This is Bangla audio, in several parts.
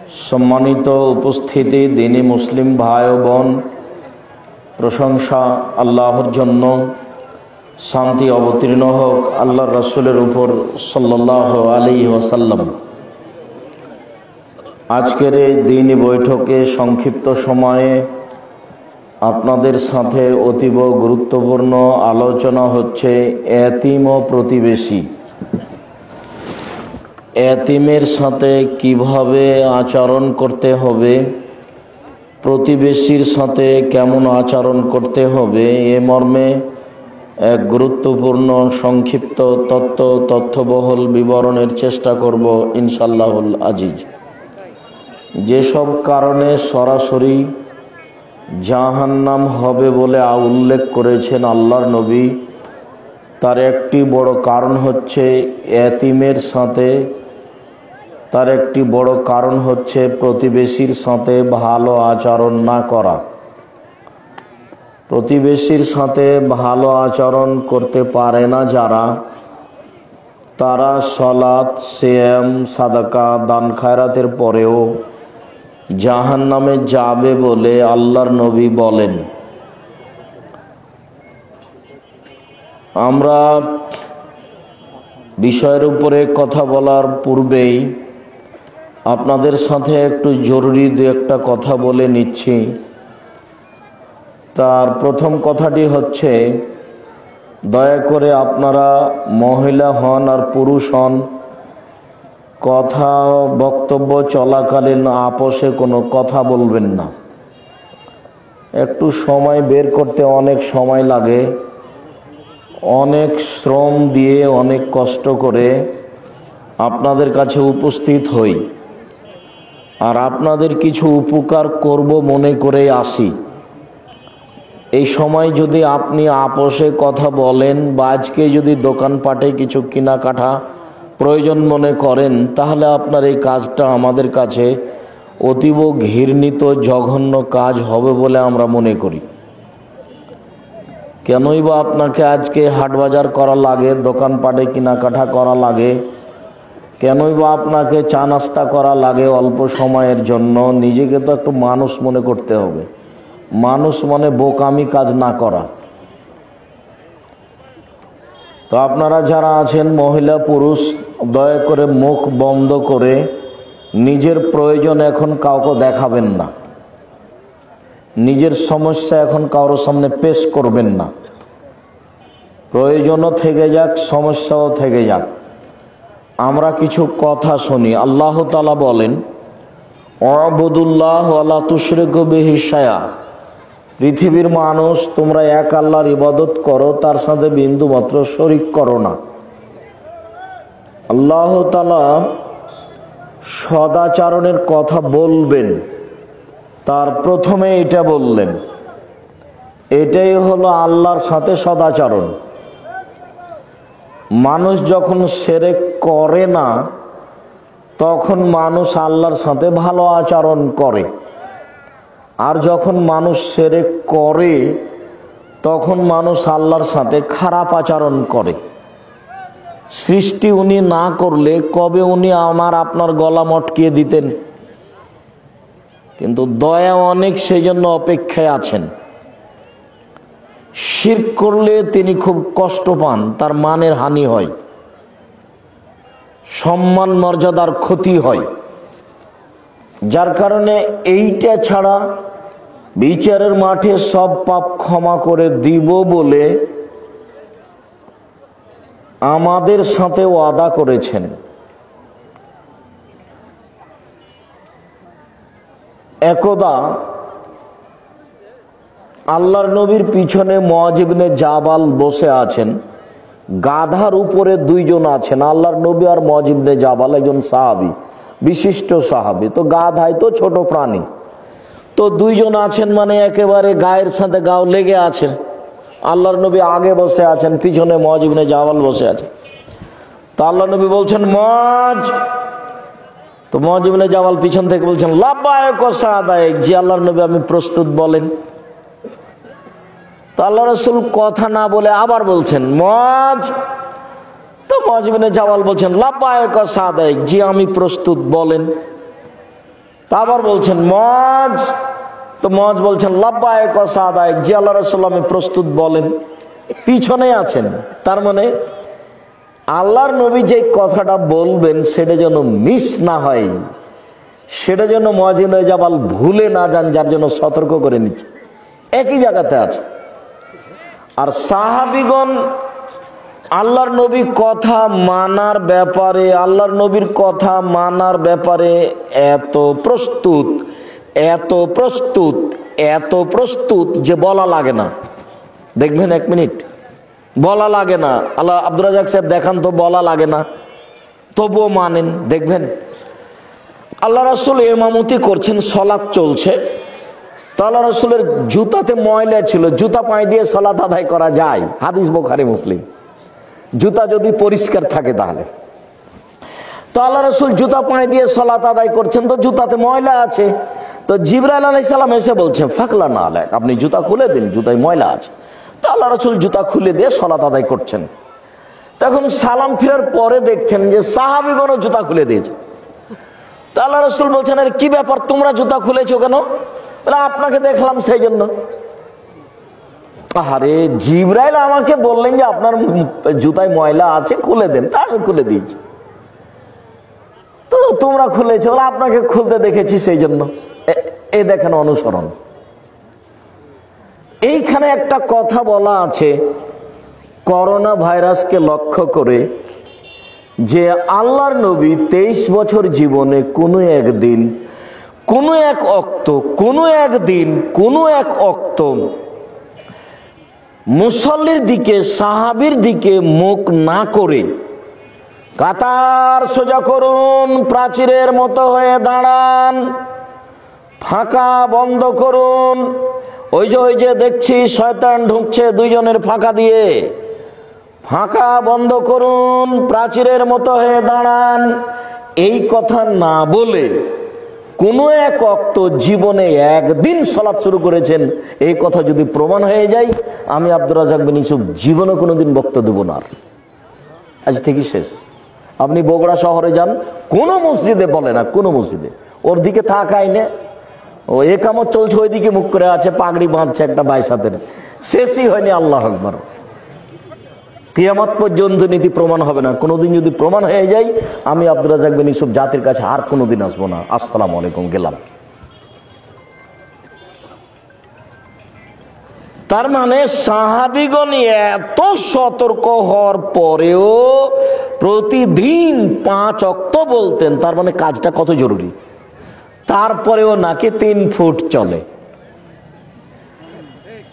सम्मानित उपस्थिति दीनी मुस्लिम भाई ओ बोन प्रशंसा आल्लाहर जन्य शांति अवतीर्ण होक आल्लाहर रसूलेर ऊपर सल्लल्लाहु आलैहि वसल्लम। आजकेर दीनी बैठके संक्षिप्त समये आपनादेर साथे अतीव गुरुत्वपूर्ण आलोचना हच्छे एतीम ओ प्रतिबेशी। एतीमेर साथे किभाबे आचरण करते होबे, प्रतिबेशीर साथे केमन आचरण करते होबे ए मर्मे एक गुरुत्वपूर्ण संक्षिप्त तथ्यबहल विवरणेर चेष्टा करब इनशाल्लाहुल आजिज। जे सब कारणे सरासरि জাহান্নাম হবে বলে উল্লেখ করেছেন আল্লাহর নবী, তার একটি বড় কারণ হচ্ছে এতিমের সাথে, তার একটি বড় কারণ হচ্ছে প্রতিবেশীর সাথে ভালো আচরণ না করা। প্রতিবেশীর সাথে ভালো আচরণ করতে পারে না যারা, তারা সালাত, সিয়াম, সাদাকা, দান খায়রাতের পরেও জাহান্নামে যাবে বলে আল্লাহর নবী বলেন। আমরা বিষয়ের উপরে কথা বলার পূর্বেই আপনাদের সাথে একটু জরুরি দু একটা কথা বলে নিচ্ছি। তার প্রথম কথাটি হচ্ছে, দয়া করে আপনারা মহিলা হন আর পুরুষ হন, কথা বক্তব্য চলাকালীন আপোষে কোনো কথা বলবেন না। একটু সময় বের করতে অনেক সময় লাগে, অনেক শ্রম দিয়ে অনেক কষ্ট করে আপনাদের কাছে উপস্থিত হই, আর আপনাদের কিছু উপকার করব মনে করে আসি। এই সময় যদি আপনি আপোষে কথা বলেন বা আজকে যদি দোকানপাটে কিছু কেনাকাটা প্রয়োজন মনে করেন, তাহলে আপনার এই কাজটা আমাদের কাছে অতীব ঘৃণিত জঘন্য কাজ হবে বলে আমরা মনে করি। কেনই বা আপনাকে আজকে হাটবাজার করা লাগে, দোকানপাটে কেনাকাটা করা লাগে, কেনই বা আপনাকে চা নাস্তা করা লাগে অল্প সময়ের জন্য? নিজেকে তো একটু মানুষ মনে করতে হবে। মানুষ মানে বোকামি কাজ না করা। তো আপনারা যারা আছেন মহিলা পুরুষ, দয়া করে মুখ বন্ধ করে নিজের প্রয়োজন এখন কাউকে দেখাবেন না, নিজের সমস্যা এখন কারোর সামনে পেশ করবেন না। প্রয়োজনও থেকে যাক, সমস্যাও থেকে যাক, আমরা কিছু কথা শুনি। আল্লাহ তাআলা বলেন, ওয়াবুদুল্লাহ ওয়ালা তুশরিকু বিহি শাইআ। পৃথিবীর মানুষ, তোমরা এক আল্লাহর ইবাদত করো, তার সাথে বিন্দু মাত্র শরীক করো না। আল্লাহ তাআলা সদাচরণের কথা বলবেন, তার প্রথমে এটা বললেন। এটাই হলো আল্লাহর সাথে সদাচরণ। মানুষ যখন শিরক করে না, তখন মানুষ আল্লাহর সাথে ভালো আচরণ করে, আর যখন মানুষ শিরক করে তখন মানুষ আল্লাহর সাথে খারাপ আচরণ করে। সৃষ্টি উনি না করলে কবে উনি আমার আপনার গলা মটকিয়ে দিতেন? কিন্তু দয়া অনেক, সেই জন্য অপেক্ষায় আছেন। শিরক করলে তিনি খুব কষ্ট পান, তার মানের হানি হয়, সম্মান মর্যাদার ক্ষতি হয়। যার কারণে এইটা ছাড়া বিচারের মাঠে সব পাপ ক্ষমা করে দিব বলে আমাদের সাথে ওয়াদা করেছেন। একদা আল্লাহর নবীর পিছনে মুআয ইবনে জাবাল বসে আছেন, গাধার উপরে দুইজন আছেন, আল্লাহর নবী আর মুআয ইবনে জাবাল, একজন সাহাবী, বিশিষ্ট সাহাবী। তো গাধাই তো ছোট প্রাণী, তো দুইজন আছেন মানে একেবারে গায়ের সাথে গাও লেগে আছেন। আল্লাহর নবী আগে বসে আছেন, পিছনে মুআয ইবনে জাবাল বসে আছেন। তো আল্লাহর নবী বলছেন, মুআয। তো মুআয ইবনে জাবাল পিছন থেকে বলছেন, লাব্বাইক ওয়া সাদাইক। জি আল্লাহর নবী, আমি প্রস্তুত, বলেন। তো আল্লাহ রাসূল কথা না বলে আবার বলছেন, মুআয। তো মুআয ইবনে জাবাল বলছেন, লাব্বাইক ওয়া সাদাইক। জি আমি প্রস্তুত, বলেন। তা আবার বলছেন মজ, তো মজ বলছেন লাব্বায়েক ওয়া সাদায়েক, জি আল্লাহ রাসূল আমি প্রস্তুত, বলেন। পিছনে আছেন। তার মানে আল্লাহর নবী যে কথাটা বলবেন সেটা যেন মিস না হয়, সেটা যেন মুয়াজ্জিন জাবাল ভুলে না যান, যার জন্য সতর্ক করে নিচ্ছে। একই জায়গাতে আছে। আর সাহাবীগণ আল্লাহর নবীর কথা মানার ব্যাপারে, আল্লাহর নবীর কথা মানার ব্যাপারে এত প্রস্তুত, এত প্রস্তুত, এত প্রস্তুত যে বলা লাগে না। দেখবেন, এক মিনিট, বলা লাগে না। আল্লাহ আব্দুর রাজ্জাক সাহেব দেখান তো, বলা লাগে না, তবুও মানেন। দেখবেন আল্লাহ রাসূল ইমামতি করছেন, সালাত চলছে, তো আল্লাহ রাসূলের জুতাতে ময়লা ছিল, জুতা পায়ে দিয়ে সালাত আদায় করা যায়, হাদিস বুখারী মুসলিম। জুতা যদি পরিষ্কার থাকে তাহলে। তো আল্লাহ রাসূল জুতা পায়ে দিয়ে সালাত আদায় করছেন, তো জুতাতে ময়লা আছে। তো জিবরাইল আলাইহিস সালাম এসে বলছেন ফাকলানা আলাইক, আপনি জুতা খুলে দিন, জুতায় ময়লা আছে। তো আল্লাহ রাসূল জুতা খুলে দিয়ে সালাত আদায় করছেন। তখন সালাম ফেরার পরে দেখছেন যে সাহাবীগণও জুতা খুলে দিয়েছে। তো আল্লাহ রাসূল বলছেন আরে কি ব্যাপার, তোমরা জুতা খুলেছো কেন? বলে আপনাকে দেখলাম সেই জন্য। আরে জিবরাইল আমাকে বললেন যে আপনার জুতায় ময়লা আছে, খুলে দেন, তা আমি খুলে দিয়েছি। তো তোমরা খুলেছো, আপনাকে খুলতে দেখেছি সেই জন্য। এই দেখেন অনুসরণ। এইখানে একটা কথা বলা আছে করোনা ভাইরাসকে লক্ষ্য করে, যে আল্লাহর নবী 23 বছর জীবনে কোনো একদিন, কোনো এক অক্ত, কোনো একদিন, কোনো এক অক্ত মুসল্লির দিকে, সাহাবীর দিকে মুখ না করে, কাতার সোজা করুন, প্রাচীরের মতো হয়ে দাঁড়ান, ফাঁকা বন্ধ করুন, ওই যে দেখছি শয়তান ঢুকছে দুইজনের ফাঁকা দিয়ে, ফাঁকা বন্ধ করুন, প্রাচীরের মতো হয়ে দাঁড়ান, এই কথা না বলে কোনো এক অক্ত জীবনে একদিন সালাত শুরু করেছেন, এই কথা যদি প্রমাণ হয়ে যায়, আমি আব্দুর রাজ্জাক বিন ইউসুফ জীবনে কোনোদিন বক্তব্য দেব না। আজ থেকে শেষ। আপনি বগুড়া শহরে যান, কোনো মসজিদে বলে না, কোনো মসজিদে ওর দিকে তাকায় না, ও একামত চলছে, ওইদিকে মুখ করে আছে, পাগড়ি বাঁধছে একটা 22 হাতের, শেষই হয়নি। আল্লাহ আকবার। কিয়ামত পর্যন্ত নীতি প্রমাণ হবে না। কোনোদিন যদি প্রমাণ হয়ে যায়, আমি আব্দুর রাজ্জাক বিন ইউসুফ জাতির কাছে আর কোনোদিন আসবো না। আসসালামু আলাইকুম, গেলাম। তার মানে সাহাবীগণ এত সতর্ক হওয়ার পরেও প্রতিদিন 5 ওয়াক্ত বলতেন। তার মানে কাজটা কত জরুরি। তারপরেও নাকি 3 ফুট চলে,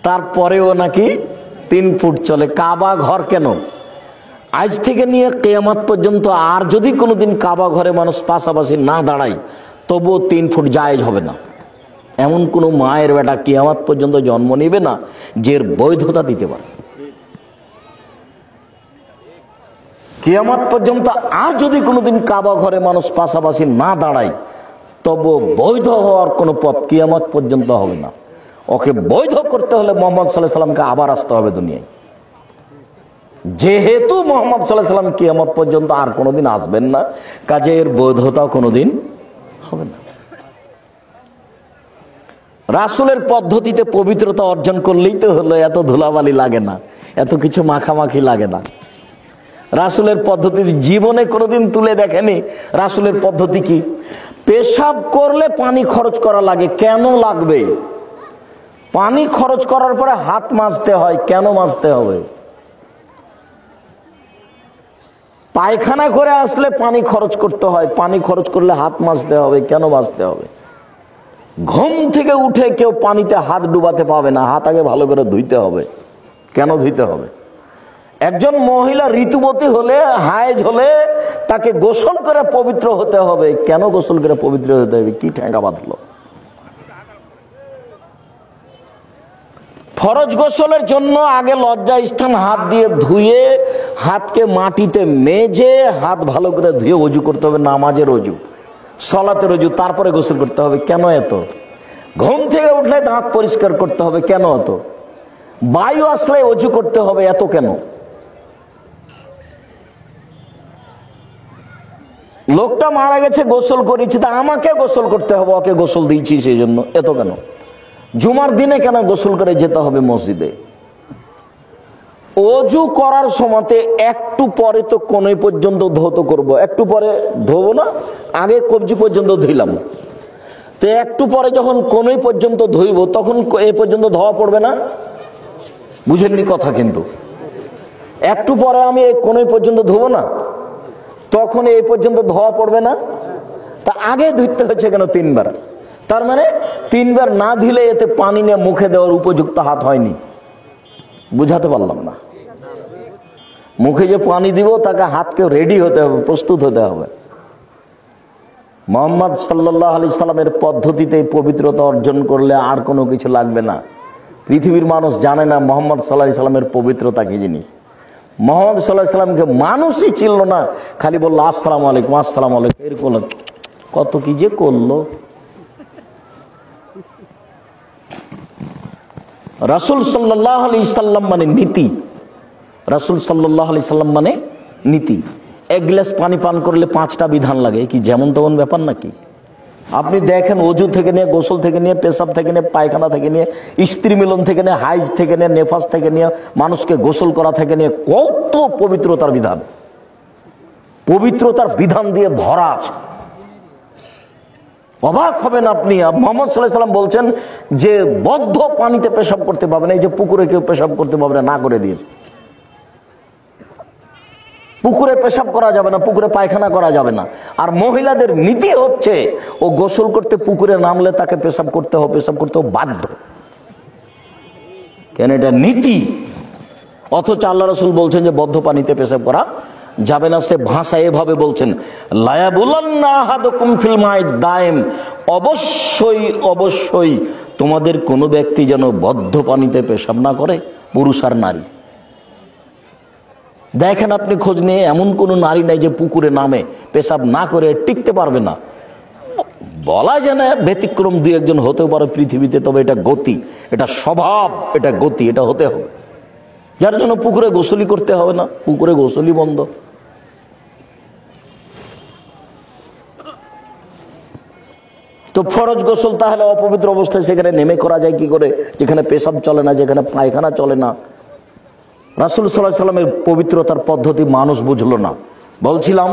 তারপরেও নাকি 3 ফুট চলে। কাবা ঘর কেন? আজ থেকে নিয়ে কিয়ামত পর্যন্ত আর যদি কোনোদিন কাবা ঘরে মানুষ পাশাপাশি না দাঁড়ায়, তবুও 3 ফুট জায়েজ হবে না। এমন কোনো মায়ের বেটা কিয়ামত পর্যন্ত জন্ম নেবে না যে বৈধতা দিতে পারে। কিয়ামত পর্যন্ত আর যদি কোনোদিন কাবা ঘরে মানুষ পাশাপাশি না দাঁড়ায়, তবু বৈধ হওয়ার কোনো পথ কিয়ামত পর্যন্ত হবে না। ওকে বৈধ করতে হলে মুহাম্মদ সাল্লাল্লাহু আলাইহি সাল্লামকে আবার আসতে হবে দুনিয়ায়। যেহেতু মুহাম্মদ সাল্লাল্লাহু আলাইহি সাল্লাম কিয়ামত পর্যন্ত আর কোনোদিন আসবেন না, কাজে এর বৈধতাও কোনোদিন হবে না। রাসূলের পদ্ধতিতে পবিত্রতা অর্জন করলেই তো হলো, এত ধুলাবালি লাগে না, এত কিছু মাখামাখি লাগে না। রাসূলের পদ্ধতি জীবনে কোনোদিন তুলে দেখেনি। রাসূলের পদ্ধতি কি? পেশাব করলে পানি খরচ করা লাগে, কেন লাগবে? পানি খরচ করার পরে হাত মাজতে হয়, কেন মাজতে হবে? পায়খানা করে আসলে পানি খরচ করতে হয়, পানি খরচ করলে হাত মাজতে হবে, কেন মাজতে হবে? ঘুম থেকে উঠে কেউ পানিতে হাত ডুবাতে পাবে না, হাত আগে ভালো করে ধুইতে হবে, কেন ধুইতে হবে? একজন মহিলা ঋতুবতী হলে, হায়েজ হলে তাকে গোসল করে পবিত্র হতে হবে, কেন গোসল করে পবিত্র হতে হবে? কি ঠেঙ্গা বাঁধলো? ফরজ গোসলের জন্য আগে লজ্জা স্থান হাত দিয়ে ধুয়ে, হাতকে মাটিতে মেজে, হাত ভালো করে ধুয়ে ওযু করতে হবে, নামাজের ওযু, সালাতের ওযু, তারপরে গোসল করতে হবে, কেন এত? ঘুম থেকে উঠলে দাঁত পরিষ্কার করতে হবে, কেন এত? বায়ু আসলে ওযু করতে হবে, এত কেন? লোকটা মারা গেছে, গোসল করেছি, তা আমাকে গোসল করতে হবে, ওকে গোসল দিয়েছি সেই জন্য এত কেন? জুমার দিনে কেন গোসল করে যেতে হবে মসজিদে? অজু করার সময়তে একটু পরে তো কোনই পর্যন্ত ধৌত করব, একটু পরে ধোবো না, আগে কবজি পর্যন্ত ধুইলাম, তো একটু পরে যখন কোনই পর্যন্ত ধুইব তখন এ পর্যন্ত ধোয়া পড়বে না? বুঝেননি কথা? কিন্তু একটু পরে আমি এই কোনই পর্যন্ত ধোবো না, তখন এই পর্যন্ত ধোয়া পড়বে না? তা আগে ধুইতে হচ্ছে কেন 3 বার? তার মানে 3 বার না ধুলে এতে পানি নিয়ে মুখে দেওয়ার উপযুক্ত হাত হয়নি। বুঝাতে পারলাম না? মুখে যে পানি দিব তাকে হাতকে রেডি হতে হবে, প্রস্তুত হতে হবে। মুহাম্মদ সাল্লাল্লাহু আলাইহি সাল্লামের পদ্ধতিতে পবিত্রতা অর্জন করলে আর কোনো কিছু লাগবে না। পৃথিবীর মানুষ জানে না মুহাম্মদ সাল্লাল্লাহু আলাইহি সাল্লামের পবিত্রতা কি জিনিস। মুহাম্মদ সাল্লাল্লাহু আলাইহি সাল্লামকে মানুষই চিনল না, খালি বললো আসসালামু আলাইকুম আসসালামু আলাইকুম, এরকম কত কি যে করলো। রাসূল সাল্লাল্লাহু আলাইহি সাল্লাম মানে নীতি। রাসূল সাল্লাল্লাহু আলাইহি সাল্লাম মানে নীতি। 1 গ্লাস পানি পান করলে 5টা বিধান লাগে, কি যেমন তেমন ব্যাপার নাকি? আপনি দেখেন অজু থেকে নিয়ে, গোসল থেকে নিয়ে, পেশাব থেকে নিয়ে, পায়খানা থেকে নিয়ে, স্ত্রী মিলন থেকে নিয়ে, হাইজ থেকে নিয়ে, নেফাস থেকে নিয়ে, মানুষকে গোসল করা থেকে নিয়ে কত পবিত্রতার বিধান, পবিত্রতার বিধান দিয়ে ভরা আছে। অবাক হবেন আপনি। মুহাম্মদ সাল্লাল্লাহু আলাইহি সাল্লাম বলছেন যে বদ্ধ পানিতে পেশাব করতে পারবে না, এই যে পুকুরে কেউ পেশাব করতে পারবে না, না করে দিয়েছে। পুকুরে পেশাব করা যাবে না, পুকুরে পায়খানা করা যাবে না। আর মহিলাদের নীতি হচ্ছে ও গোসল করতে পুকুরে নামলে তাকে পেশাব করতে হবে, পেশাব করতে বাধ্য, কেন এটা নীতি। অথচ আল্লাহ রাসূল বলছেন যে বদ্ধ পানিতে পেশাব করা যাবে না। সে ভাষা এভাবে বলছেন, লায়াবুলান্না আহাদুকুম ফিল মাই দাইম, অবশ্যই অবশ্যই তোমাদের কোনো ব্যক্তি যেন বদ্ধ পানিতে পেশাব না করে, পুরুষ আর নারী। দেখেন আপনি খোঁজ নিয়ে, এমন কোন নারী নাই যে পুকুরে নামে পেশাব না করে টিকতে পারবে না। বলা যায় না, ব্যতিক্রম 2-1 জন হতেও পারে পৃথিবীতে, তবে এটা গতি, এটা স্বভাব, এটা গতি, এটা হতে হবে। যার জন্য পুকুরে গোসলই করতে হবে না, পুকুরে গোসলই বন্ধ। তো ফরজ গোসল তাহলে অপবিত্র অবস্থায় সেখানে নেমে করা যায় কি করে, যেখানে পেশাব চলে না, যেখানে পায়খানা চলে না। রাসূল সাল্লাল্লাহু আলাইহি সাল্লামের পবিত্রতার পদ্ধতি মানুষ বুঝলো না। বলছিলাম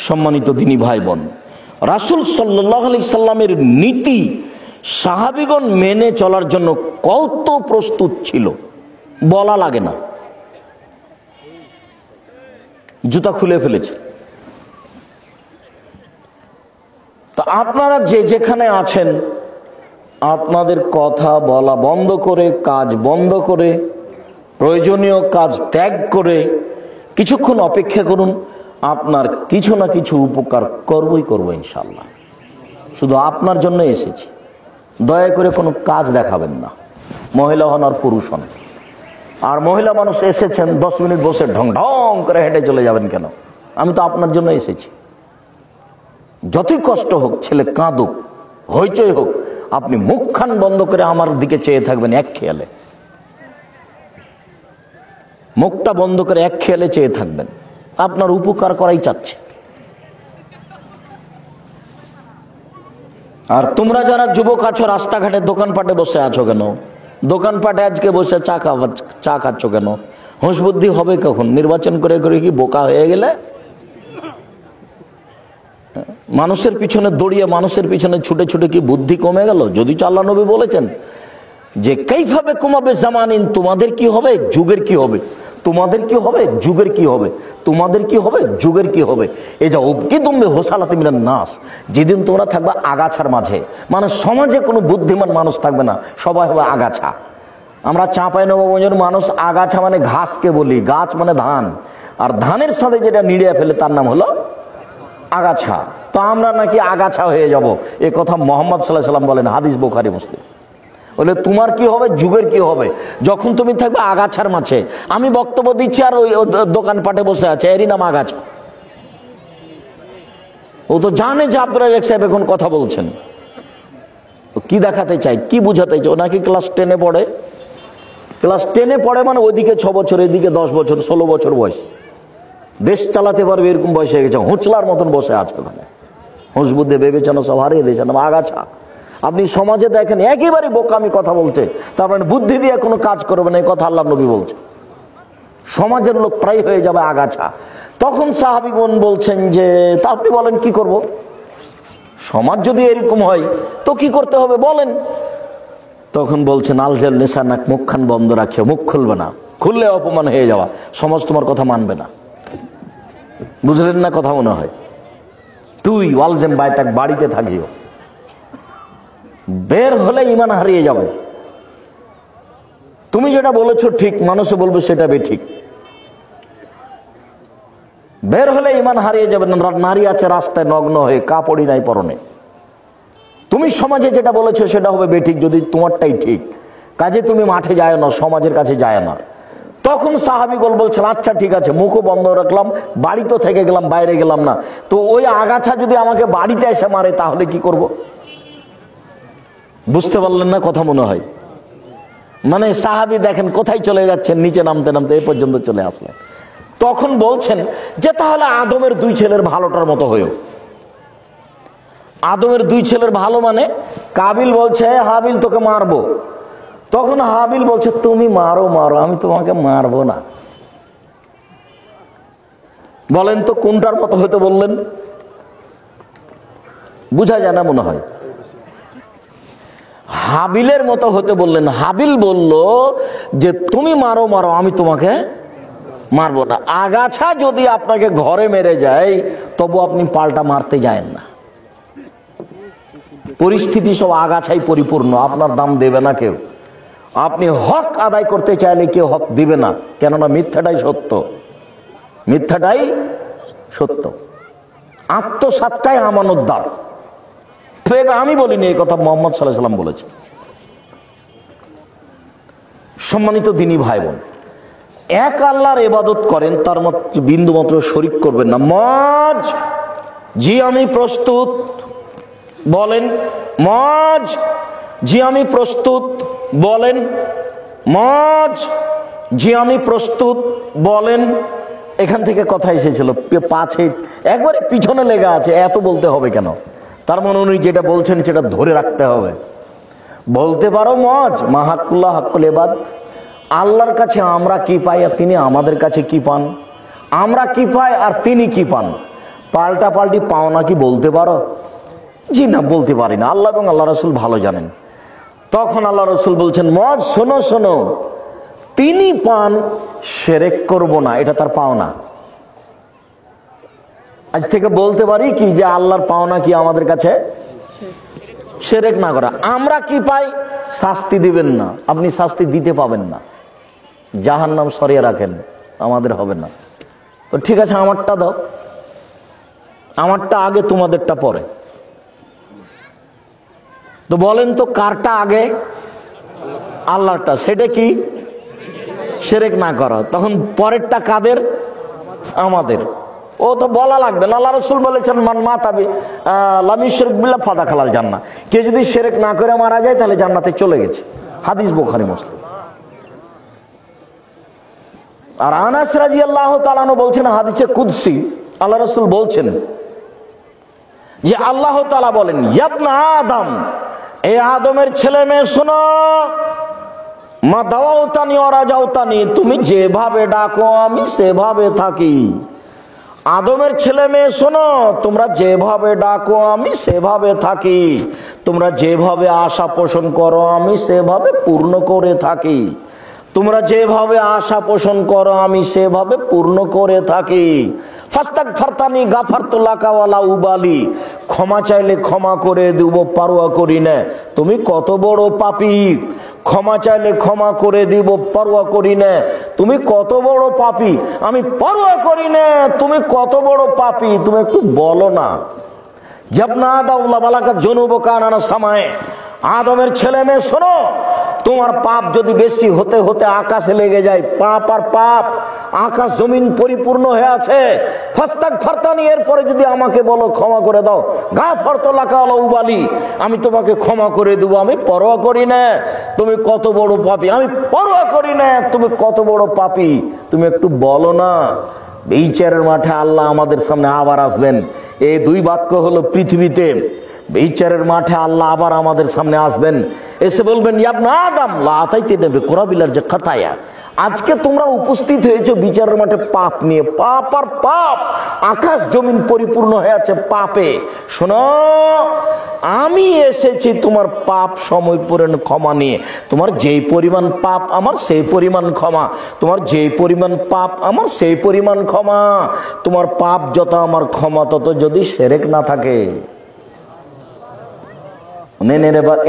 সম্মানিত দিনী ভাই বোন, রাসূল সাল্লাল্লাহু আলাইহি সাল্লামের নীতি সাহাবীগণ মেনে চলার জন্য কত প্রস্তুত ছিল বলা লাগে না। জুতা খুলে ফেলেছে। তা আপনারা যে যেখানে আছেন, আপনাদের কথা বলা বন্ধ করে, কাজ বন্ধ করে, প্রয়োজনীয় কাজ ত্যাগ করে কিছুক্ষণ অপেক্ষা করুন। আপনার কিছু না কিছু উপকার করবই করবো ইনশাল্লাহ। শুধু আপনার জন্য এসেছি, দয়া করে কোনো কাজ দেখাবেন না, মহিলা হন আর পুরুষ হন। আর মহিলা মানুষ এসেছেন, 10 মিনিট বসে ঢং ঢং করে হেঁটে চলে যাবেন কেন? আমি তো আপনার জন্য এসেছি। যতই কষ্ট হোক, ছেলে কাঁদুক, হইচই হোক, আপনি মুখখান বন্ধ করে আমার দিকে চেয়ে থাকবেন এক খেয়ালে, মুখটা বন্ধ করে এক খেয়ালে চেয়ে থাকবেন। আপনার উপকার করাই চাচ্ছে। আর তোমরা যারা যুবক আছো, রাস্তাঘাটে দোকানপাটে বসে আছো কেন? দোকানপাটে আজকে বসে চা খাচ্ছ কেন? হুঁশ বুদ্ধি হবে কখন? নির্বাচন করে করে কি বোকা হয়ে গেলে? মানুষের পিছনে দৌড়িয়ে, মানুষের পিছনে ছুটে ছুটে কি বুদ্ধি কমে গেল? যদি আল্লাহ নবী বলেছেন যে কাইফাবে কমাবে জামানিন, তোমাদের কি হবে, যুগের কি হবে, তোমাদের কি হবে, যুগের কি হবে, তোমাদের কি হবে, যুগের কি হবে। এই যা উবকি তুমবে হোসালাতি মিনান নাস, যেদিন তোমরা থাকবে আগাছার মাঝে, মানে সমাজে কোনো বুদ্ধিমান মানুষ থাকবে না, সবাই হবে আগাছা। আমরা চাঁপাইনবাবগঞ্জের মানুষ আগাছা মানে ঘাসকে বলি, গাছ মানে ধান, আর ধানের সাথে যেটা নিড়িয়ে ফেলে তার নাম হলো আগাছা। তো আমরা নাকি আগাছা হয়ে যাব, এ কথা মুহাম্মদ সাল্লাল্লাহু আলাইহি সাল্লাম বলেন, হাদিস বুখারী মুসলিম। বলে তোমার কি হবে, যুগের কি হবে, যখন তুমি থাকবে আগাছার মাঝে। আমি বক্তব্য দিচ্ছি আর ওই দোকানপাটে বসে আছে, এরই নাম আগাছা। ও তো জানে যে আব্দুর রাজ্জাক সাহেব এখন কথা বলছেন। কি দেখাতে চাই, কি বুঝাতে চাই? ও নাকি ক্লাস 10-এ পড়ে। ক্লাস 10-এ পড়ে মানে ওইদিকে 6 বছর, এদিকে 10 বছর, 16 বছর বয়স। দেশ চালাতে পারবে এরকম বয়স হয়ে গেছে, হোঁচলার মতন বসে আছে ওখানে। হুঁশ বুদ্ধি বিবেচনা সব হারিয়ে দিয়েছেন, আগাছা। আপনি সমাজে দেখেন একেবারে বোকামি কথা বলছে, তার মানে বুদ্ধি দিয়ে কোনো কাজ করবে না, এই কথা আল্লাহ নবী বলছে। সমাজের লোক প্রায় হয়ে যাবে আগাছা। তখন সাহাবীগণ বলছেন যে তা আপনি বলেন কি করব? সমাজ যদি এরকম হয় তো কি করতে হবে বলেন। তখন বলছেন আলজাল নিসানাক, মুখখান বন্ধ রাখিও, মুখ খুলবে না, খুললে অপমান হয়ে যাওয়া, সমাজ তোমার কথা মানবে না। বুঝলেন না কথা? মনে হয় তুই ওয়ালজেম বাইতাক, বাড়িতে থাকিও, বের হলে ইমান হারিয়ে যাবে। তুমি যেটা বলেছো ঠিক, মানুষে বলবে সেটা বেঠিক, বের হলে ইমান হারিয়ে যাবে। নারী আছে রাস্তায় নগ্ন হয়ে, কাপড়ই নাই পরনে, তুমি সমাজে যেটা বলেছো সেটা হবে বেঠিক যদি তোমারটাই ঠিক। কাজে তুমি মাঠে যায় না, সমাজের কাছে যায় না। তখন সাহাবীগণ বলছেন আচ্ছা ঠিক আছে, মুখও বন্ধ রাখলাম, বাড়ি তো থেকে গেলাম, বাইরে গেলাম না, তো ওই আগাছা যদি আমাকে বাড়িতে এসে মারে তাহলে কি করব? বুঝতে পারলেন না কথা? মনে হয় মানে সাহাবী দেখেন কোথায় চলে যাচ্ছেন, নিচে নামতে নামতে এই পর্যন্ত চলে আসলেন। তখন বলছেন যে তাহলে আদমের দুই ছেলের ভালোটার মতো হয়েও। আদমের দুই ছেলের ভালো মানে কাবিল বলছে হাবিল তোকে মারবো, তখন হাবিল বলছে তুমি মারো মারো, আমি তোমাকে মারবো না। বলেন তো কোনটার মতো হতে বললেন? বুঝা যায় না মনে হয়। হাবিলের মতো হতে বললেন। হাবিল বলল যে তুমি মারো মারো, আমি তোমাকে মারবো না। আগাছা যদি আপনাকে ঘরে মেরে যায় তবু আপনি পাল্টা মারতে যায়েন না। পরিস্থিতি সব আগাছাই পরিপূর্ণ, আপনার দাম দেবে না কেউ। আপনি হক আদায় করতে চাইলে কেউ হক দিবে না, কেননা মিথ্যাটাই সত্য, মিথ্যাটাই সত্য। আত্মসাৎটাই আমানতদার। আমি বলিনি এই কথা, মুহাম্মদ সাল্লাল্লাহু আলাইহি ওয়াসাল্লাম বলেছে। সম্মানিত দিনী ভাই বোন, এক আল্লাহর ইবাদত করেন, তার মধ্যে বিন্দু মাত্র শরীক করবেন না। মজ, জি আমি প্রস্তুত বলেন। মজ, জি আমি প্রস্তুত বলেন। মজ, জি আমি প্রস্তুত বলেন। এখান থেকে কথা এসেছিল, পাছে একবারে পিছনে লেগে আছে, এত বলতে হবে কেন? তার মানে উনি যেটা বলছেন সেটা ধরে রাখতে হবে। বলতে পারো মজ, মাহাকুল্লাহ হাক্কুল ইবাদ, আল্লাহর কাছে আমরা কি পাই আর তিনি আমাদের কাছে কি পান, আমরা কি পাই আর তিনি কি পান, পাল্টা পাল্টি পাও না কি বলতে পারো? জি না, বলতে পারি না, আল্লাহ এবং আল্লাহ রাসূল ভালো জানেন। তখন আল্লাহ রাসূল বলছেন মজ শোনো শোনো, তিনি পান, শিরক করব না, এটা তার পাওনা। আজ থেকে বলতে পারি কি যে আল্লাহর পাওনা কি আমাদের কাছে? শিরক না করা। আমরা কি পাই? শাস্তি দিবেন না, আপনি শাস্তি দিতে পাবেন না, জাহান্নাম সরিয়ে রাখেন, আমাদের হবে না। তো ঠিক আছে আমারটা দাও, আমারটা আগে তোমাদেরটা পরে। তো বলেন তো কারটা আগে? আল্লাহরটা। সেটা কি? শিরক না করা। তখন পরেরটা কাদের? আমাদের। ও তো বলা লাগবে না, আল্লাহ রাসূল বলেছেন মান মাতাবি লাম ইউশরিক বিল্লাহ ফাদাখালাল জান্নাহ, কে যদি শিরক না করে মারা যায় তাহলে জান্নাতে চলে গেছে। হাদিস বুখারী মুসলিম। আর আনাস রাদিয়াল্লাহু তাআলা আনহু বলছেন হাদিসে কুদসি, আল্লাহ রাসূল বলছেন যে আল্লাহ তাআলা বলেন ইয়া আদম, এ আদমের ছেলে মেয়ে শোনো, মা দাওয়াতানি ওয়া রাজাউতানি, তুমি যেভাবে ডাকো আমি সেভাবে থাকি। আদমের ছেলে মেয়ে শোনো, তোমরা যেভাবে ডাকো আমি সেভাবে থাকি, তোমরা যেভাবে আশা পোষণ করো আমি সেভাবে পূর্ণ করে থাকি, তোমরা যেভাবে আশা পোষণ করো আমি সেভাবে পূর্ণ করে থাকি। ফাস্তাগফারতানি গাফারতু লাকা ওয়ালা উবালি, ক্ষমা চাইলে ক্ষমা করে দেব, পারোয়া করি না তুমি কত বড় পাপী। ক্ষমা চাইলে ক্ষমা করে দিব, পারোয়া করি না তুমি কত বড় পাপী। আমি পারোয়া করি না তুমি কত বড় পাপী, তুমি একটু বলো না। জাবনা আদাউল্লাহ বালাকা জুনুবুকা আনা সামায়ে, আদমের ছেলে মেয়ে শোনো, তোমার পাপ যদি বেশি হতে হতে আকাশে লেগে যায়, পাপ আর পাপ, আকাশ জমিন পরিপূর্ণ হয়ে আছে, ফাস্তাগফারতানি, এরপরে যদি আমাকে বলো ক্ষমা করে দাও, গাফারতু লাকা ওয়ালা উবালি, আমি তোমাকে ক্ষমা করে দেব, আমি পরোয়া করি না তুমি কত বড় পাপী, আমি পরোয়া করি না তুমি কত বড় পাপী, তুমি একটু বলো না। বিচারের মাঠে আল্লাহ আমাদের সামনে আবার আসবেন। এই দুই বাক্য হলো পৃথিবীতে। বিচারের মাঠে আল্লাহ আবার আমাদের সামনে আসবেন, এসে বলবেন ইয়া আদম লা আতাইতে নেবে কোরাবিলার যে খাতায়া। আজকে তোমরা উপস্থিত হয়েছে বিচারের মাঠে পাপ নিয়ে। পাপ আর পাপ, আকাশ জমিন পরিপূর্ণ হয়ে আছে পাপে। শোনো, আমি এসেছি তোমার পাপ সময় পূরণ ক্ষমা নিয়ে। তোমার যেই পরিমাণ পাপ আমার সেই পরিমাণ ক্ষমা, তোমার যেই পরিমাণ পাপ আমার সেই পরিমাণ ক্ষমা। তোমার পাপ যত আমার ক্ষমা তত, যদি শিরক না থাকে।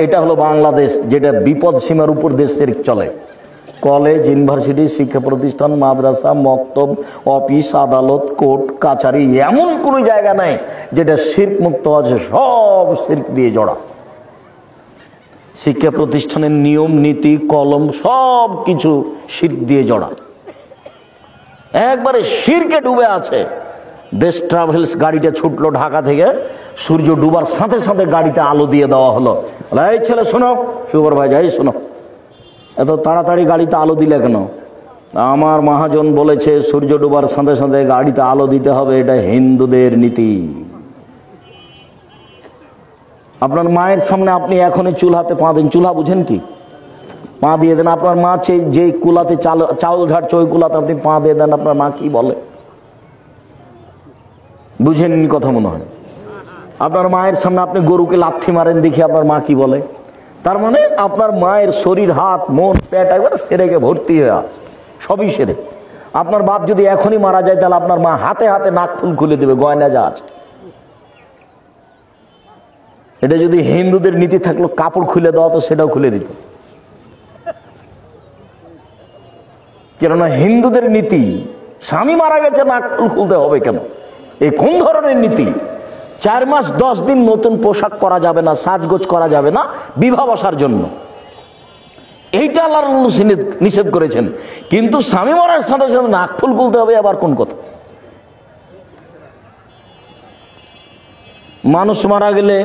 এটা হলো বাংলাদেশ, যেটা বিপদ সীমার উপর দেশ শিরক চলে। কলেজ, ইউনিভার্সিটি, শিক্ষা প্রতিষ্ঠান, মাদ্রাসা, মক্তব, অফিস, আদালত, কোর্ট কাছারি, এমন কোন জায়গা নাই যেটা শিরক মুক্ত আছে। সব শিরক দিয়ে জড়া। শিক্ষা প্রতিষ্ঠানের নিয়ম নীতি, কলম, সব কিছু শিরক দিয়ে জড়া, একবারে শিরকে ডুবে আছে। দেশ ট্রাভেলস গাড়িটা ছুটলো ঢাকা থেকে, সূর্য ডুবার সাথে সাথে গাড়িতে আলো দিয়ে দেওয়া হলো। এই ছেলে শোনো, সুপারভাইজার এই শোনো, এত তাড়াতাড়ি গাড়িতে আলো দিলে কেন? আমার মহাজন বলেছে সূর্য ডুবার সাথে সাথে গাড়িতে আলো দিতে হবে, এটা হিন্দুদের নীতি। আপনার মায়ের সামনে আপনি এখনই চুলাতে পা দেন, চুলা বুঝেন কি? পা দিয়ে দেন। আপনার মা যে কুলাতে চাউল ঝাড়ছে ওই কুলাতে আপনি পা দিয়ে দেন, আপনার মা কি বলে? বুঝেননি কথা মনে হয়। আপনার মায়ের সামনে আপনি গরুকে লাথি মারেন, দেখি আপনার মা কি বলে? তার মানে আপনার মায়ের শরীর, হাত, মন, পেট একবার সেরেকে ভর্তি হয়ে আছে, সবই সেরে। আপনার বাপ যদি এখনই মারা যায় তাহলে আপনার মা হাতে হাতে নাক ফুল খুলে দেবে, গয়না যা আছে। এটা যদি হিন্দুদের নীতি থাকলো কাপড় খুলে দেওয়া তো সেটাও খুলে দিত, কেননা হিন্দুদের নীতি স্বামী মারা গেছে নাক ফুল খুলতে হবে কেন? এই কোন ধরনের নীতি? 4 মাস 10 দিন নতুন পোশাক পরা যাবে না, সাজগোজ করা যাবে না বিবাহ বসার জন্য, এইটা আল্লাহর রাসূল নিষেধ করেছেন। কিন্তু স্বামী মরার সাথে সাথে নাক ফুল খুলতে হবে, আবার কোন কথা? মানুষ মারা গেলে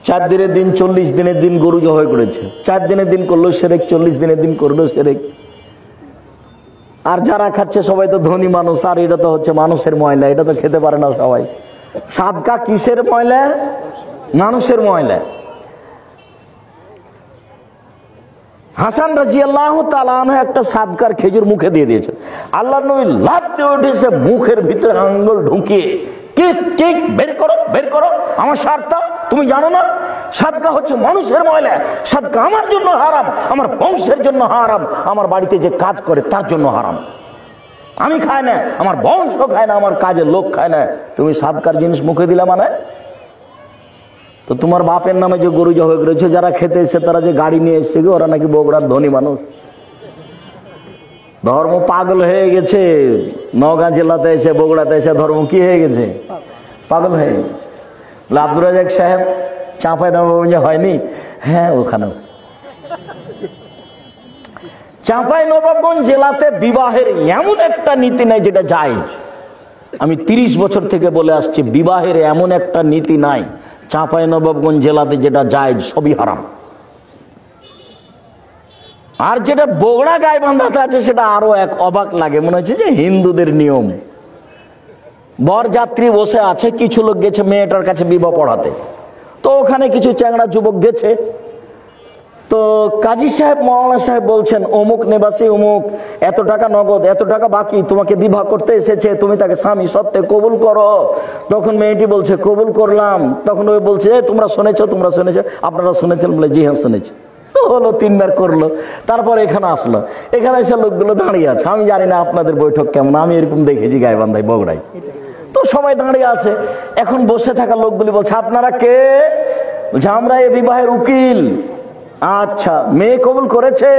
4 দিনের দিন, 40 দিনের দিন গরু জবাই করেছে। 4 দিনের দিন করলো শিরক, 40 দিনের দিন করলো শিরক। আর যারা খাচ্ছে সবাই তো ধনী মানুষ, আর এটা তো হচ্ছে মানুষের ময়লা, এটা তো খেতে পারে না সবাই। সাদকা কিসের ময়লা? মানুষের ময়লা। হাসান রাদিয়াল্লাহু তাআলা আনহু একটা সাদকার খেজুর মুখে দিয়ে দিয়েছেন। আল্লাহর নবী লাফতে উঠেছে, মুখের ভিতরে আঙ্গুল ঢুকিয়ে ঠিক বের করো, বের করো, আমার স্বার্থ তুমি জানো না? সাদকা হচ্ছে মানুষের ময়লা, সাদকা আমার জন্য হারাম, আমার বংশের জন্য হারাম, আমার বাড়িতে যে কাজ করে তার জন্য হারাম। আমি খাই না, আমার বংশ খায় না, আমার কাজের লোক খায় না, তুমি সাদকার জিনিস মুখে দিলে মানে? তো তোমার বাপের নামে যে গরু জবাই করেছে, যারা খেতে এসে তারা যে গাড়ি নিয়ে এসছে, ওরা নাকি বগুড়ার ধনী মানুষ, ধর্ম পাগল হয়ে গেছে। নওগাঁ জেলাতে এসে, বগুড়াতে এসে ধর্ম কি হয়ে গেছে? পাগল হয়ে গেছে। আব্দুর রাজাক সাহেব চাঁপাইনবাবগঞ্জে হয়নি? হ্যাঁ, ওখানেও। চাঁপাইনবাবগঞ্জ জেলাতে বিবাহের এমন একটা নীতি নাই যেটা জায়েজ। আমি 30 বছর থেকে বলে আসছি, বিবাহের এমন একটা নীতি নাই চাঁপাইনবাবগঞ্জ জেলাতে যেটা জায়েজ, সবই হারাম। আর যেটা বগুড়া গাইবান্ধাতে আছে সেটা আরো এক অবাক লাগে, মনে হচ্ছে যে হিন্দুদের নিয়ম। বরযাত্রী বসে আছে, কিছু লোক গেছে মেয়েটার কাছে বিবাহ পড়াতে, তো ওখানে কিছু চ্যাংড়া যুবক গেছে। তো কাজী সাহেব, মাওলানা সাহেব বলছেন অমুক নিবাসী অমুক, এত টাকা নগদ, এত টাকা বাকি, তোমাকে বিবাহ করতে এসেছে, তুমি তাকে স্বামী সত্ত্বে কবুল করো। তখন মেয়েটি বলছে কবুল করলাম। তখন ওই বলছে তোমরা শুনেছো, তোমরা শুনেছো, আপনারা শুনেছেন? বলে জি হ্যাঁ শুনেছি। হলো 3 বার করলো। তারপর এখানে আসলো, এখানে এসে লোকগুলো দাঁড়িয়ে আছে। আমি জানি না আপনাদের বৈঠক কেমন, আমি এরকম দেখেছি গাইবান্ধায়, বগুড়ায়। তো সবাই দাঁড়িয়ে আছে। এখন বসে থাকা লোকগুলি বলছে আপনারা কে? বলছে আমরা এই বিবাহের উকিল। আচ্ছা, মেয়ে কবুল করেছে?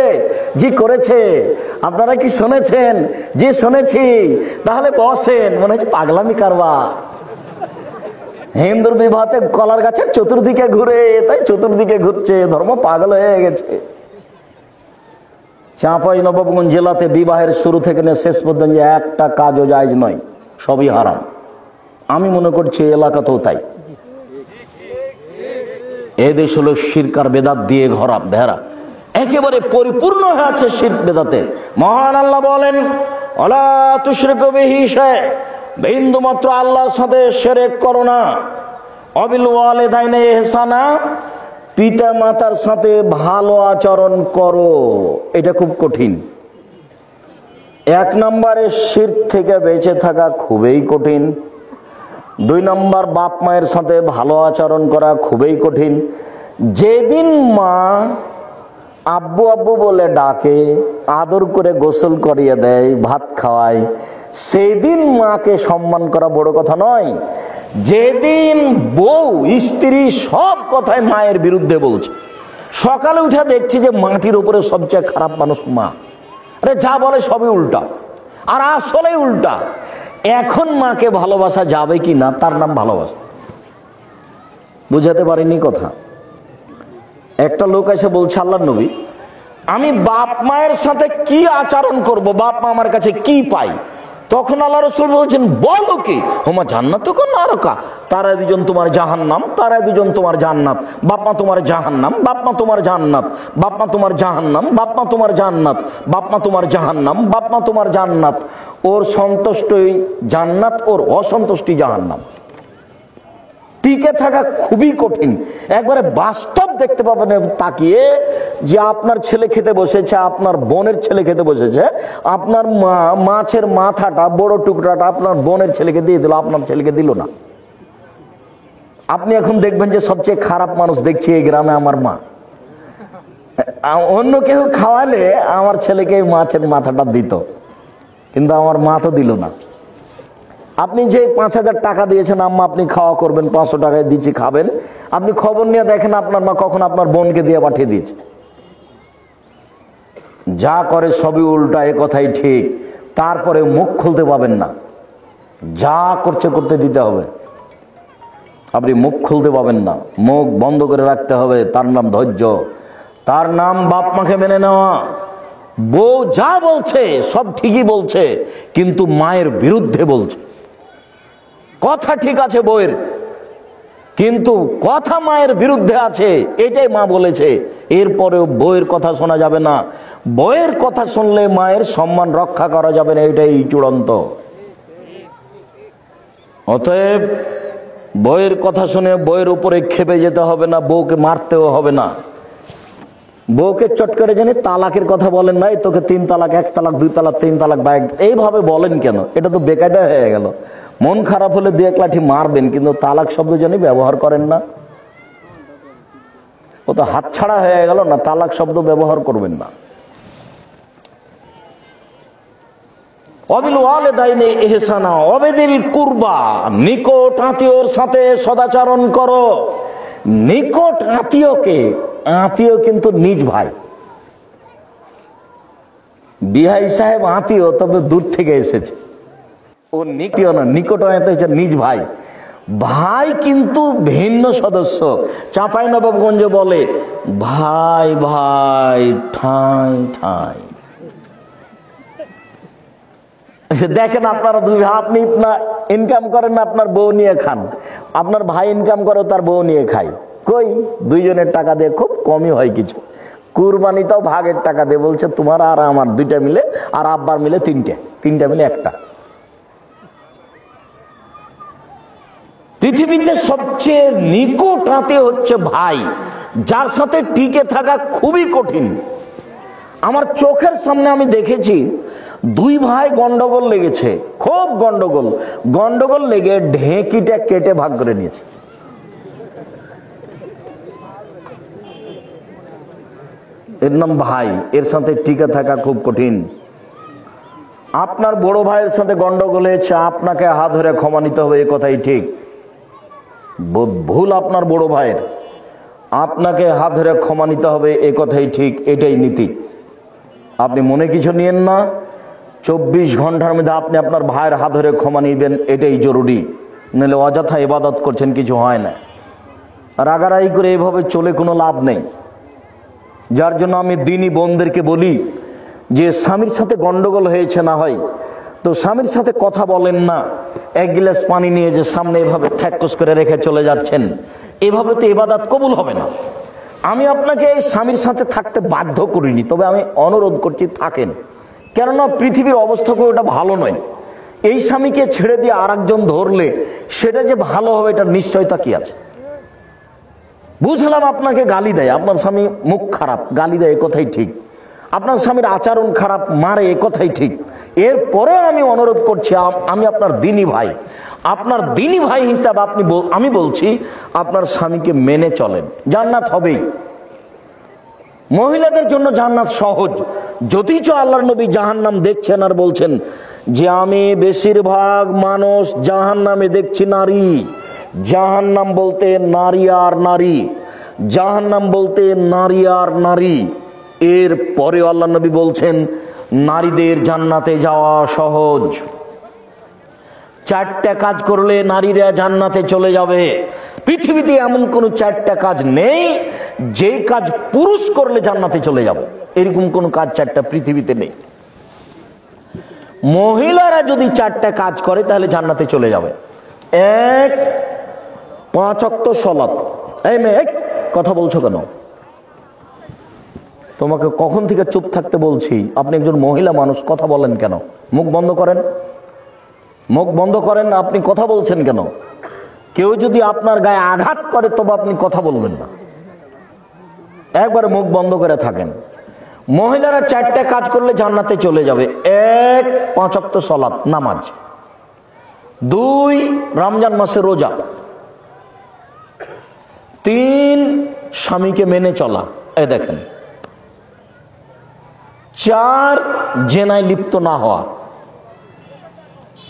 জি করেছে। আপনারা কি শুনেছেন? জি শুনেছি। তাহলে বসেন। মনে হচ্ছে পাগলামি কারবার। হিন্দুর বিবাহতে কলার গাছের চতুর্দিকে ঘুরে, তাই চতুর্দিকে ঘুরছে, ধর্ম পাগল হয়ে গেছে। চাঁপাইনবাবগঞ্জ জেলাতে বিবাহের শুরু থেকে শেষ পর্যন্ত একটা কাজও জায়েজ নয়, সবই হারাম। আমি মনে করছি এলাকাতেও তাই। এদেশ হলো শিরক আর বেদাত দিয়ে ঘেরা, একেবারে পরিপূর্ণ হয়ে আছে শিরক বেদাতে। মহান আল্লাহ বলেন ওয়ালা তুশরিকু বিহি শাই, বিন্দু মাত্র আল্লাহর সাথে শিরক করো না। ওয়াবিল ওয়ালিদাইনি ইহসানা, পিতা মাতার সাথে ভালো আচরণ করো। এটা খুব কঠিন। 1 নম্বরে শিরক থেকে বেঁচে থাকা খুবই কঠিন। 2 নম্বর বাপ মায়ের সাথে ভালো আচরণ করা খুবই কঠিন। যেদিন মা আব্বু আব্বু বলে ডাকে, আদর করে গোসল করিয়ে দেয়, ভাত খাওয়ায়, সেদিন মাকে সম্মান করা বড় কথা নয়। যেদিন বউ স্ত্রী সব কথায় মায়ের বিরুদ্ধে বলছে, সকালে উঠে দেখছি যে মাটির উপরে সবচেয়ে খারাপ মানুষ মা। আরে যা বলে সবই উল্টা, আর আসলে উল্টা। এখন মাকে ভালোবাসা যাবে কি না, তার নাম ভালোবাসা। বুঝাতে পারিনি কথা। একটা লোক এসে বলছে, আল্লাহর নবী, আমি বাপ মায়ের সাথে কি আচরণ করব, বাপ মা আমার কাছে কি পাই? তখন আল্লাহ রাসূল বলছেন, বলো কি? হুমা জান্নাত কোন নারকা, তারা দুজন তোমার জাহান্নাম, তারা দুজন তোমার জান্নাত। বাপ মা তোমার জাহান্নাম, বাপ মা তোমার জান্নাত, বাপ মা তোমার জাহান্নাম, বাপ মা তোমার জান্নাত, বাপ মা তোমার জাহান্নাম, বাপ মা তোমার জান্নাত। ওর সন্তুষ্টই জান্নাত, ওর অসন্তুষ্টি জাহান্নাম। টিকে থাকা খুবই কঠিন। একবারে বাস্তব দেখতে পাবেন তাকিয়ে, যে আপনার ছেলে খেতে বসেছে, আপনার বোনের ছেলে খেতে বসেছে, আপনার মা মাছের মাথাটা বড় টুকরাটা আপনার বোনের ছেলেকে দিয়ে দিল, আপনার ছেলেকে দিল না। আপনি এখন দেখবেন যে সবচেয়ে খারাপ মানুষ দেখছি এই গ্রামে আমার মা। অন্য কেউ খাওয়ালে আমার ছেলেকে মাছের মাথাটা দিত, কিন্তু আমার মা তো দিল না। আপনি যে 5000 টাকা দিয়েছেন, আম্মা আপনি খাওয়া করবেন, 500 টাকায় দিচ্ছি খাবেন, আপনি খবর নিয়ে দেখেন আপনার মা কখন আপনার বোনকে দিয়ে পাঠিয়ে দিয়েছে। যা করে সবই উল্টা, এ কথাই ঠিক। তারপরে মুখ খুলতে পাবেন না, যা করছে করতে দিতে হবে। আপনি মুখ খুলতে পাবেন না, মুখ বন্ধ করে রাখতে হবে। তার নাম ধৈর্য, তার নাম বাপ মাকে মেনে নেওয়া। বউ যা বলছে সব ঠিকই বলছে, কিন্তু মায়ের বিরুদ্ধে বলছে। কথা ঠিক আছে বউয়ের, কিন্তু কথা মায়ের বিরুদ্ধে আছে, এটাই মা বলেছে। এরপরেও বউয়ের কথা শোনা যাবে না। বউয়ের কথা শুনলে মায়ের সম্মান রক্ষা করা যাবে না, এটাই চূড়ান্ত। অতএব বউয়ের কথা শুনে বউয়ের উপরে খেপে যেতে হবে না, বউকে মারতেও হবে না। বউকে চট করে জানি তালাকের কথা বলেন নাই, তোকে 3 তালাক, 1 তালাক, 2 তালাক, 3 তালাক, এইভাবে বলেন কেন? এটা তো বেকায়দা হয়ে গেল। মন খারাপ হলে 2-1 লাঠি মারবেন, কিন্তু তালাক শব্দ জানি ব্যবহার করেন না। ও তো হাতছাড়া হয়ে গেল না, তালাক শব্দ ব্যবহার করবেন না। ওয়াবিল ওয়ালিদাইনি ইহসানা ওয়াবিদিল কুরবা, নিকট আত্মীয়র সাথে সদাচরণ করো। নিকট আত্মীয়কে, আত্মীয় কিন্তু নিজ ভাই। বিহাই সাহেব আত্মীয়, তবে দূর থেকে এসেছে। ও নিকট না, নিকট হচ্ছে নিজ ভাই। ভাই কিন্তু ভিন্ন সদস্য। চাঁপাইনবাবগঞ্জে বলে ভাই ভাই ঠাই ঠাই। দেখেন আপনারা দুই ভাই, আপনি ইনকাম করেন, আপনার বউ নিয়ে খান, আপনার ভাই ইনকাম করে তার বউ নিয়ে খায়। কই, দুইজনের টাকা দিয়ে খুব কমই হয় কিছু। কুরবানিটাও ভাগের টাকা দিয়ে বলছে তোমার আর আমার 2টা মিলে, আর আব্বার মিলে 3টা মিলে 1টা। পৃথিবীতে সবচেয়ে নিকট আত্মীয় হচ্ছে ভাই, যার সাথে টিকে থাকা খুবই কঠিন। আমার চোখের সামনে আমি দেখেছি 2 ভাই গন্ডগোল লেগেছে, খুব গন্ডগোল লেগে ঢেঁকিটা কেটে ভাগ করে নিয়েছে। এর নাম ভাই, এর সাথে টিকে থাকা খুব কঠিন। আপনার বড় ভাইয়ের সাথে গন্ডগোল হয়েছে, আপনাকে হাত ধরে ক্ষমা নিতে হবে, এ কথাই ঠিক। ভুল আপনার বড় ভাইয়ের, আপনাকে হাত ধরে ক্ষমা নিতে হবে, এ কথাই ঠিক, এটাই নীতি। আপনি মনে কিছু নিয়েন না, 24 ঘন্টার মধ্যে আপনি আপনার ভাইয়ের হাত ধরে ক্ষমা নিবেন, এটাই জরুরি। নাহলে অযথা ইবাদত করছেন, কিছু হয় না। রাগারাগি করে এভাবে চলে কোনো লাভ নেই। যার জন্য আমি দিনী বোনদেরকে বলি যে স্বামীর সাথে গন্ডগোল হয়েছে, না হয় তো স্বামীর সাথে কথা বলেন না। 1 গ্লাস পানি নিয়ে যে সামনে এভাবে ঠ্যাক্কস করে রেখে চলে যাচ্ছেন, এভাবে তো ইবাদত কবুল হবে না। আমি আপনাকে এই স্বামীর সাথে থাকতে বাধ্য করিনি, তবে আমি অনুরোধ করছি থাকেন, কেননা পৃথিবীর অবস্থা করে ওটা ভালো নয়। এই স্বামীকে ছেড়ে দিয়ে আর একজন ধরলে সেটা যে ভালো হবে এটার নিশ্চয়তা কি আছে? বুঝলাম আপনাকে গালি দেয়, আপনার স্বামী মুখ খারাপ, গালি দেয়, এ কথাই ঠিক। আপনার স্বামীর আচরণ খারাপ, মারে, এ কথাই ঠিক। এরপরেও আমি অনুরোধ করছি, আমি আপনার দিনী ভাই, আপনার দিনী ভাই হিসাবে আমি বলছি আপনার স্বামীকে মেনে চলেন, জান্নাত হবেই। মহিলাদের জন্য জান্নাত সহজ, যদিচ আল্লাহর নবী জাহান্নাম দেখছেন আর বলছেন যে আমি বেশিরভাগ মানুষ জাহান্নামে দেখছি নারী। জাহান্নাম বলতে নারী আর নারী, জাহান্নাম বলতে নারী আর নারী। এর পরে আল্লাহ নবী বলছেন নারীদের জান্নাতে যাওয়া সহজ। 4টা কাজ করলে নারীরা জান্নাতে চলে যাবে। পৃথিবীতে এমন কোন 4টা কাজ নেই যে কাজ পুরুষ করলে জান্নাতে চলে যাবে, এরকম কোন কাজ 4টা পৃথিবীতে নেই। মহিলারা যদি 4টা কাজ করে তাহলে জান্নাতে চলে যাবে। 1, 5 ওয়াক্ত সালাত। এই মেয়ে, কথা বলছো কেন? তোমাকে কখন থেকে চুপ থাকতে বলছি? আপনি একজন মহিলা মানুষ, কথা বলেন কেন? মুখ বন্ধ করেন, মুখ বন্ধ করেন। আপনি কথা বলছেন কেন? কেউ যদি আপনার গায়ে আঘাত করে তবে আপনি কথা বলবেন না, একবারে মুখ বন্ধ করে থাকেন। মহিলারা 4টা কাজ করলে জান্নাতে চলে যাবে। 1, 5 ওয়াক্ত সালাত, নামাজ। 2, রমজান মাসে রোজা। 3, স্বামীকে মেনে চলা, এই দেখেন। 4, জেনায় লিপ্ত না হওয়া।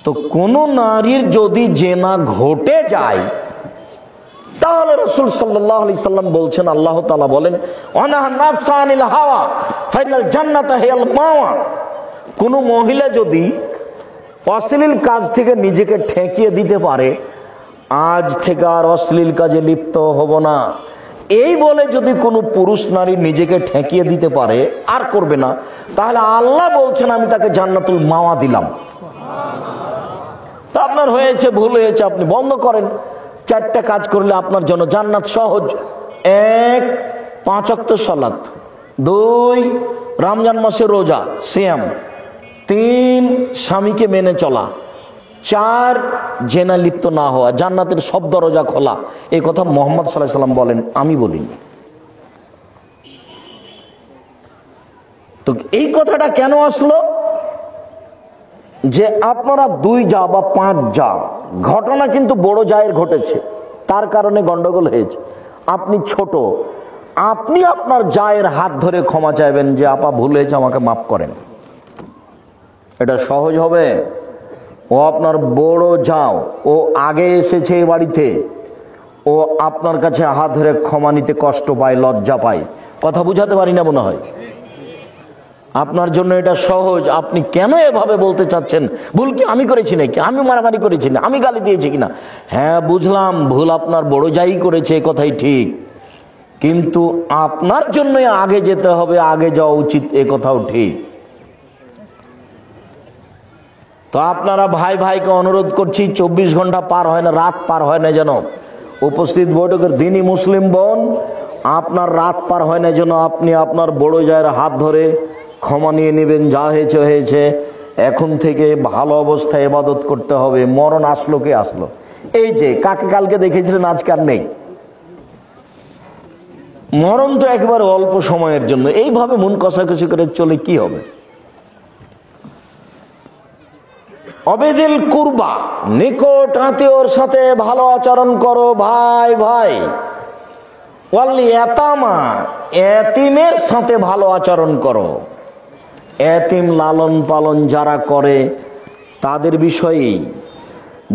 তো কোন নারীর যদি জেনা ঘটে যায় তাহলে রাসূল সাল্লাল্লাহু আলাইহি সাল্লাম বলছেন, আল্লাহ তাআলা বলেন ওয়ানাহা নাফসা আনিল হাওয়া ফাইনাল জান্নাতা হিয়াল মাওয়া। কোন মহিলা যদি অশ্লীল কাজ থেকে নিজেকে ঠেকিয়ে দিতে পারে, আজ থেকে আর অশ্লীল কাজে লিপ্ত হব না, এই বলে যদি কোনো পুরুষ নারী নিজেকে ঠেকিয়ে দিতে পারে, আর করবে না, তাহলে আল্লাহ বলছেন আমি তাকে জান্নাতুল মাওয়া দিলাম। তা আপনার হয়েছে, ভুল হয়েছে, আপনি বন্ধ করেন। 4টা কাজ করলে আপনার জন্য জান্নাত সহজ। 1, 5 ওয়াক্ত সালাত। 2, রমজান মাসে রোজা, সিয়াম। 3, স্বামীকে মেনে চলা। 4, জেনা লিপ্ত না হওয়া। জান্নাতের সব দরজা খোলা। এই কথা মুহাম্মদ সাল্লাল্লাহু আলাইহি সাল্লাম বলেন, আমি বলিনি। তো এই কথাটা কেন আসলো? যে আপনারা 2 জা বা 5 জা, ঘটনা কিন্তু বড় জায়ের ঘটেছে, তার কারণে গন্ডগোল হয়েছে। আপনি ছোট, আপনি আপনার জায়ের হাত ধরে ক্ষমা চাইবেন যে আপা ভুল হয়েছে, আমাকে মাফ করেন। এটা সহজ হবে? ও আপনার বড় যাও, ও আগে এসেছে এই বাড়িতে, ও আপনার কাছে হাত ধরে ক্ষমা নিতে কষ্ট পায়, লজ্জা পায়। কথা বুঝাতে পারি না মনে হয়? আপনার জন্য এটা সহজ। আপনি কেন এভাবে বলতে চাচ্ছেন? ভুল কি আমি করেছি নাকি? আমি মারামারি করেছি না? আমি গালি দিয়েছি কিনা? হ্যাঁ বুঝলাম, ভুল আপনার বড় যাই করেছে, কথাই ঠিক, কিন্তু আপনার জন্য আগে যেতে হবে, আগে যাওয়া উচিত, এ কথাও ঠিক। তো আপনারা ভাই ভাইকে অনুরোধ করছি, 24 ঘন্টা পার হয় না, রাত পার হয় না যেন। উপস্থিত বৈঠকের দিনই মুসলিম বোন, আপনার রাত পার হয় না যেন আপনি আপনার বড় জায়ের হাত ধরে ক্ষমা নিয়ে নেবেন। যা হয়েছে হয়েছে, এখন থেকে ভালো অবস্থায় ইবাদত করতে হবে। মরণ আসলো কে আসলো? এই যে কাকে কালকে দেখেছিলেন, আজকে আর নেই। মরণ তো একেবারে অল্প সময়ের জন্য। এইভাবে মন কষাকষি করে চলে কি হবে? অবেদিল কুরবা, নিকট আত্মীয়র সাথে ভালো আচরণ করো, ভাই ভাই। ওয়াল ইয়াতামা, এতিমের সাথে ভালো আচরণ করো। এতিম লালন পালন যারা করে তাদের বিষয়েই,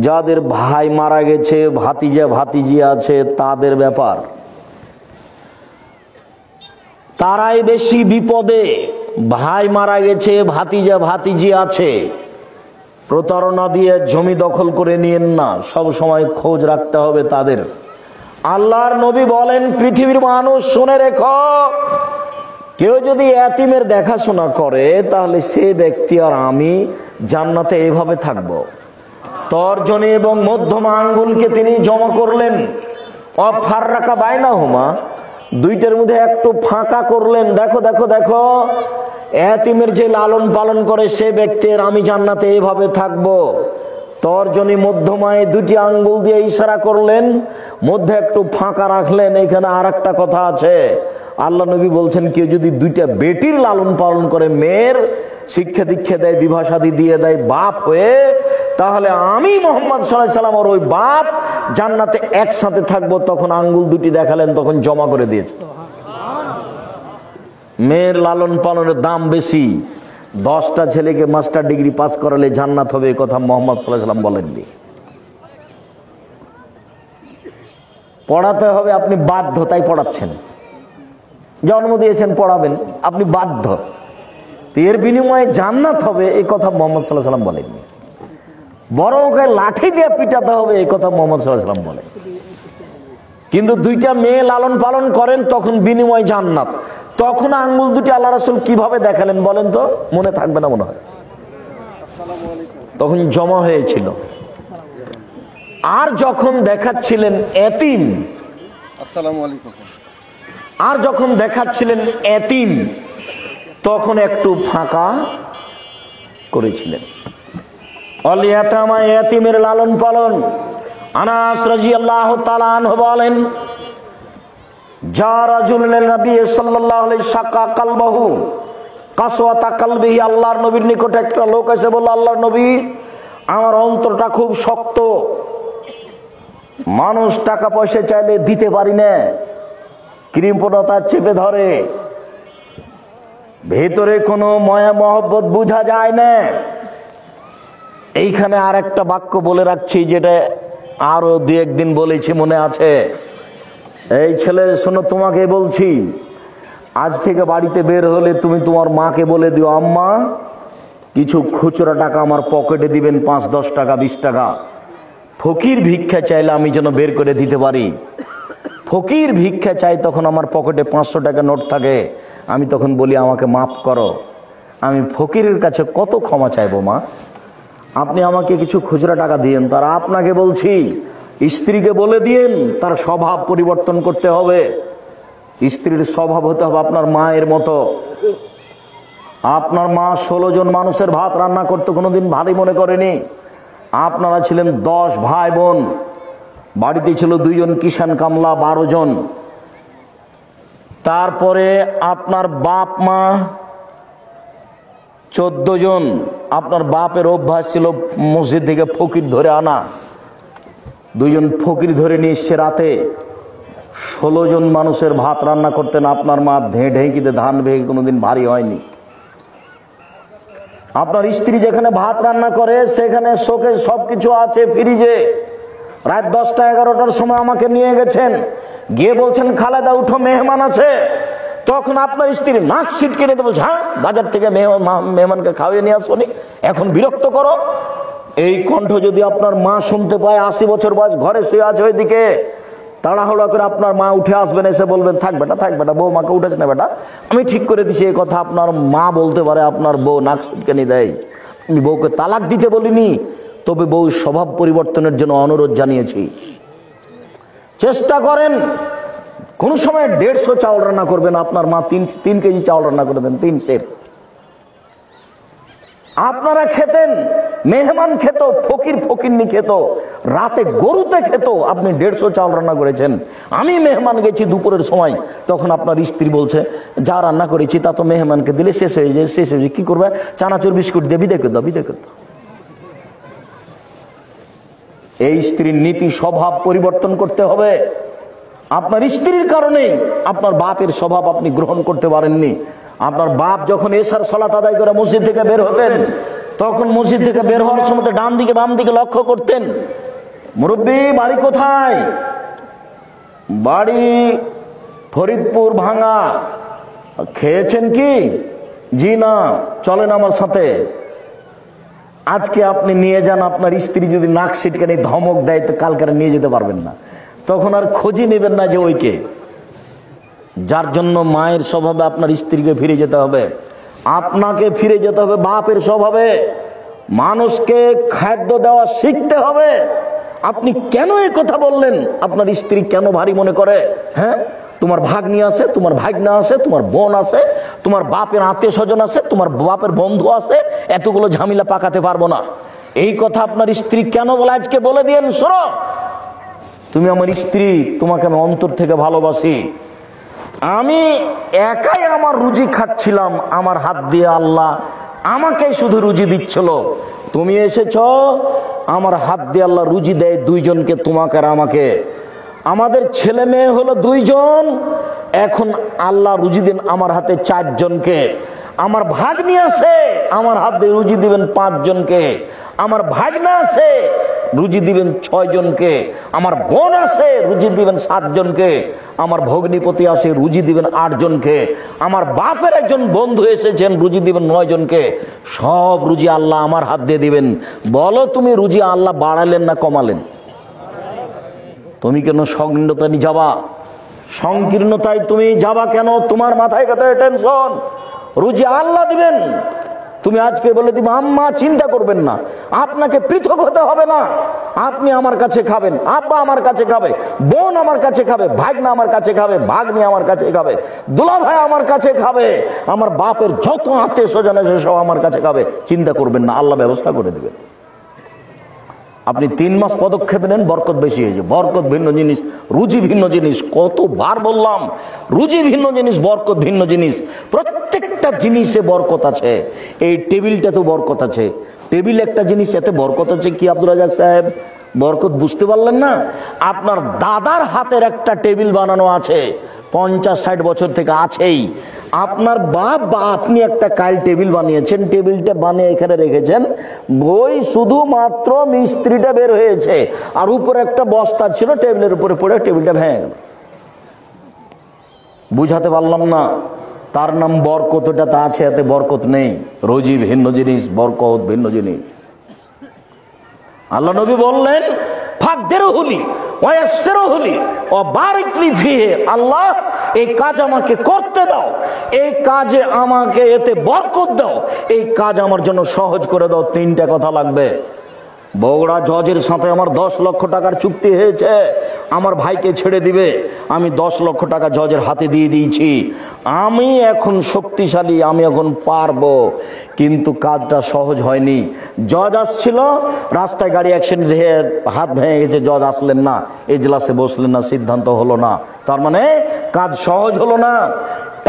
যাদের ভাই মারা গেছে, ভাতিজা ভাতিজি আছে, তাদের ব্যাপার, তারাই বেশি বিপদে। ভাই মারা গেছে, ভাতিজা ভাতিজি আছে, প্রতারণা দিয়ে জমি দখল করে নিয়েন না, সব সময় খোঁজ রাখতে হবে তাদের। আল্লাহর নবী বলেন, পৃথিবীর মানুষ শুনে রেখো, কেউ যদি এতিমের দেখাশোনা করে তাহলে সে ব্যক্তি আর আমি জান্নাতে এইভাবে থাকবো। তর্জনী এবং মধ্যমা আঙ্গুলকে তিনি জমা করলেন, অফাররাকা বাইনাহুমা, দুইটার মধ্যে একটু ফাঁকা করলেন। দেখো দেখো দেখো, এতিমের যে লালন পালন করে সে ব্যক্তির আমি জান্নাতে এইভাবে থাকবো। তর্জনী মধ্যমায় দুটি আঙ্গুল দিয়ে ইশারা করলেন, মধ্যে একটু ফাঁকা রাখলেন। এখানে আর একটা কথা আছে, আল্লাহ নবী বলছেন কেউ যদি দুইটা বেটির লালন পালন করে, মেয়ের শিক্ষা দীক্ষা দেয়, বিবাহ শাদী দিয়ে দেয় বাপ হয়ে, তাহলে আমি মোহাম্মদ সাল্লাল্লাহু আলাইহি ওয়াসাল্লাম আর ওই বাপ জান্নাতে একসাথে থাকবো। তখন আঙ্গুল দুটি দেখালেন, তখন জমা করে দিয়েছে। মেয়ের লালন পালনের দাম বেশি। 10টা ছেলেকে মাস্টার ডিগ্রি পাস করালে জান্নাত হবে, কথা মোহাম্মদ সাল্লাল্লাহু আলাইহি ওয়াসাল্লাম বলেননি। পড়াতে হবে, আপনি বাধ্য তাই পড়াচ্ছেন। জন্ম দিয়েছেন পড়াবেন, আপনি বাধ্য। এর বিনিময়ে জান্নাত হবে এই কথা মোহাম্মদ সাল্লাল্লাহু আলাইহি ওয়াসাল্লাম বলেননি। বরং ওকে লাঠি দিয়ে পিটাতে হবে এই কথা মোহাম্মদ সাল্লাল্লাহু আলাইহি ওয়াসাল্লাম বলেন। কিন্তু দুইটা মেয়ে লালন পালন করেন, তখন বিনিময় জান্নাত। তখন আঙ্গুল দুটি আল্লাহ রাসূল কিভাবে দেখালেন বলেন তো? মনে থাকবে না মনে হয়, তখন জমা হয়েছিল। আর যখন দেখাচ্ছিলেন এতিম, আর যখন দেখাচ্ছিলেন এতিম, তখন একটু ফাঁকা করেছিলেন। অল ইয়াতামা, এতিমের লালন পালন। আনাস রাদিয়াল্লাহু তাআলা আনহু বলেন, যা রাজুলুন নবী সাল্লাল্লাহু আলাইহি শাক্কা কলবহু কাসওয়াতা কলবিহি, আল্লাহর নবীর নিকটে একটা লোক এসে বলল, আল্লাহর নবী আমার অন্তরটা খুব শক্ত, মানুষ টাকা পয়সা চাইলে দিতে পারি না, কৃপণতা চেপে ধরে, ভেতরে কোনো মায়া মহব্বত বোঝা যায় না। এইখানে আর একটা বাক্য বলে রাখছি, যেটা আরো 2-1 দিন বলেছি মনে আছে। এই ছেলে শোনো, তোমাকে বলছি, আজ থেকে বাড়িতে বের হলে তুমি তোমার মাকে বলে দিও, আম্মা কিছু খুচরা টাকা আমার পকেটে দিবেন, 5-10 টাকা 20 টাকা। ফকির ভিক্ষা চাইলে আমি যেন বের করে দিতে পারি। ফকির ভিক্ষা চাই, তখন আমার পকেটে 500 টাকা নোট থাকে, আমি তখন বলি আমাকে মাফ করো, আমি ফকিরের কাছে কত ক্ষমা চাইবো মা, আপনি আমাকে কিছু খুচরা টাকা দিয়েন। তার আপনাকে বলছি, স্ত্রীকে বলে দিয়েন তার স্বভাব পরিবর্তন করতে হবে। স্ত্রীর স্বভাব হতে হবে আপনার মায়ের মতো। আপনার মা 16 জন মানুষের ভাত রান্না করতে কোনোদিন ভারী মনে করেনি। আপনারা ছিলেন 10 ভাই বোন, বাড়িতে ছিল 2 জন কিষান কামলা, 12 জন। তারপরে আপনার বাপ মা 14 জন। আপনার বাপের অভ্যাস ছিল মসজিদ থেকে ফকির ধরে আনা, 2 জন ফকির ধরে নিয়ে এসছে রাতে। 16 জন মানুষের ভাত রান্না করতেন আপনার মা, ঢেঁকিতে ধান ভেঙে কোনোদিন ভারী হয়নি। আপনার স্ত্রী যেখানে ভাত রান্না করে সেখানে শোকে সবকিছু আছে ফ্রিজে। রাত 10টা-11টার সময় আমাকে নিয়ে গেছেন, গিয়ে বলছেন খালেদা উঠো মেহমান আছে। তখন আপনার স্ত্রী নাক ছিটকে নিতে বলছে, হ্যাঁ বাজার থেকে মেহমানকে খাওয়িয়ে নিয়ে আসবনি, এখন বিরক্ত করো। এই কণ্ঠ যদি আপনার মা শুনতে পায়, 80 বছর বয়স, ঘরে শুয়ে আছে ওইদিকে, তাড়াহুড়া করে আপনার মা উঠে আসবেন, এসে বলবেন থাক বেটা, বউ মাকে উঠেছে না বেটা, আমি ঠিক করে দিছি। এই কথা আপনার মা বলতে পারে, আপনার বউ নাক ছিটকানি দেয়। আমি বউকে তালাক দিতে বলিনি, তবে বউ স্বভাব পরিবর্তনের জন্য অনুরোধ জানিয়েছি। চেষ্টা করেন কোন সময় 150 চাউল রান্না করবেন, আপনার মা 3 কেজি চাউল রান্না করবেন, 3 সের। আপনারা খেতেন, মেহমান খেত, ফকিরনি খেত, রাতে গরুতে খেত, আপনি 150 চাউল রান্না করেছেন। আমি মেহমান গেছি দুপুরের সময়, তখন আপনার স্ত্রী বলছে যা রান্না করেছি তা তো মেহমানকে দিলে শেষ হয়ে যায়, কি করবে, চানাচুর বিস্কুট দিয়ে বিদায় করে দাও। এই স্ত্রীর নীতি স্বভাব পরিবর্তন করতে হবে। আপনার স্ত্রীর কারণে আপনার বাপের স্বভাব আপনি গ্রহণ করতে পারেননি। আপনার বাপ যখন এশার সালাত আদায় করে মসজিদ থেকে বের হতেন, তখন মসজিদ থেকে বের হওয়ার সময় ডান দিকে বাম দিকে লক্ষ্য করতেন, মুরব্বী বাড়ি কোথায়? বাড়ি ফরিদপুর ভাঙা। খেয়েছেন কি? জি না। চলেন আমার সাথে। আজকে আপনি নিয়ে যান, আপনার স্ত্রী যদি নাক সিটকানি ধমক দেয় তো কালকে নিয়ে যেতে পারবেন না, তখন আর খোঁজই নেবেন না যে ওইকে। যার জন্য মায়ের স্বভাবে আপনার স্ত্রীকে ফিরে যেতে হবে, আপনাকে ফিরে যেতে হবে বাপের স্বভাবে। মানুষকে খাদ্য দেওয়া শিখতে হবে। আপনি কেন এই কথা বললেন? আপনার স্ত্রী কেন ভারী মনে করে? হ্যাঁ, তোমার ভাগ্নি আছে, তোমার ভাগনা আছে, তোমার বোন আছে, তোমার বাপের আত্মীয় স্বজন আছে, তোমার বাপের বন্ধু আছে, এতগুলো ঝামেলা পাকাতে পারবো না। এই কথা আপনার স্ত্রী কেন বলে আজকে বলে দিয়েন, শোনো, তুমি আমার স্ত্রী, তোমাকে আমি অন্তর থেকে ভালোবাসি। আমি একাই আমার রুজি খাচ্ছিলাম, আমার হাত দিয়ে আল্লাহ আমাকে শুধু রুজি দিচ্ছিল। তুমি এসেছ, আমার হাত দিয়ে আল্লাহ রুজি দেয় দুইজনকে, তোমাকে আর আমাকে। আমাদের ছেলে মেয়ে হলো দুইজন, এখন আল্লাহ রুজি দিন আমার হাতে চারজনকে। আমার ভাগ্নি আছে, আমার হাত দিয়ে রুজি দিবেন পাঁচজনকে। আমার ভাগনা আছে, রুজি দিবেন ছয়জনকে। আমার বোন আছে, রুজি দিবেন সাতজনকে। আমার ভগ্নিপতি আছে, রুজি দিবেন আটজনকে। আমার বাপের একজন বন্ধু এসেছেন, রুজি দিবেন 9 জনকে। সব রুজি আল্লাহ আমার হাত দিয়ে দিবেন। বলো তুমি রুজি আল্লাহ বাড়ালেন না কমালেন? তুমি কেন সংকীর্ণতায় যাবা? সংকীর্ণতায় তুমি যাবা কেন? তোমার মাথায় কথায় টেনশন। রুজি আল্লাহ দিবেন। তুমি আজকে বলে দিবে আম্মা চিন্তা করবেন না, আপনাকে পৃথক হতে হবে না, আপনি আমার কাছে খাবেন, আব্বা আমার কাছে খাবে, বোন আমার কাছে খাবে, ভাগনা আমার কাছে খাবে, ভাগ্নি আমার কাছে খাবে, দুলা ভাই আমার কাছে খাবে, আমার বাপের যত আত্মীয় স্বজন আছে সব আমার কাছে খাবে। চিন্তা করবেন না, আল্লাহ ব্যবস্থা করে দিবেন। আপনি 3 মাস পদক্ষেপ নেন, বরকত বেশি হয়েছে। বরকত ভিন্ন জিনিস, রুজি ভিন্ন জিনিস। কতবার বললাম, রুজি ভিন্ন জিনিস, বরকত ভিন্ন জিনিস। প্রত্যেকটা জিনিসে বরকত আছে। এই টেবিলটাতেও বরকত আছে। টেবিল একটা জিনিস, এতে বরকত আছে। কি আব্দুল রাজাক সাহেব, বরকত বুঝতে পারলেন না? আপনার দাদার হাতের একটা টেবিল বানানো আছে, 50-60 বছর থেকে আছেই। আপনার বাপ বা আপনি একটা কাল টেবিল বানিয়েছেন, টেবিলটা বানিয়ে এখানে রেখেছেন, বই শুধুমাত্র মিস্ত্রিটা বের হয়েছে, আর উপরে একটা বস্তা ছিল, টেবিলের উপরে পড়ে টেবিলটা ভেঙে গেল। বুঝাতে পারলাম না? তার নাম বরকত। ওটাতে আছে, এতে বরকত নেই। রুজি ভিন্ন জিনিস, বরকত ভিন্ন জিনিস। আল্লাহ নবী বললেন আল্লাহ এই কাজ আমাকে করতে দাও, এই কাজে আমাকে এতে বরকত দাও, এই কাজ আমার জন্য সহজ করে দাও। 3টা কথা লাগবে। বগুড়া জজের সাথে আমার 10 লক্ষ টাকার চুক্তি হয়েছে, আমার ভাইকে ছেড়ে দিবে। আমি 10 লক্ষ টাকা জজের হাতে দিয়ে দিয়েছি। আমি এখন শক্তিশালী, আমি এখন পারবো, কিন্তু কাজটা সহজ হয়নি। জজ আসছিল, রাস্তায় গাড়ি অ্যাক্সিডেন্ট হয়ে হাত ভেঙে গেছে, জজ আসলেন না, এজলাসে বসলেন না, সিদ্ধান্ত হলো না। তার মানে কাজ সহজ হলো না।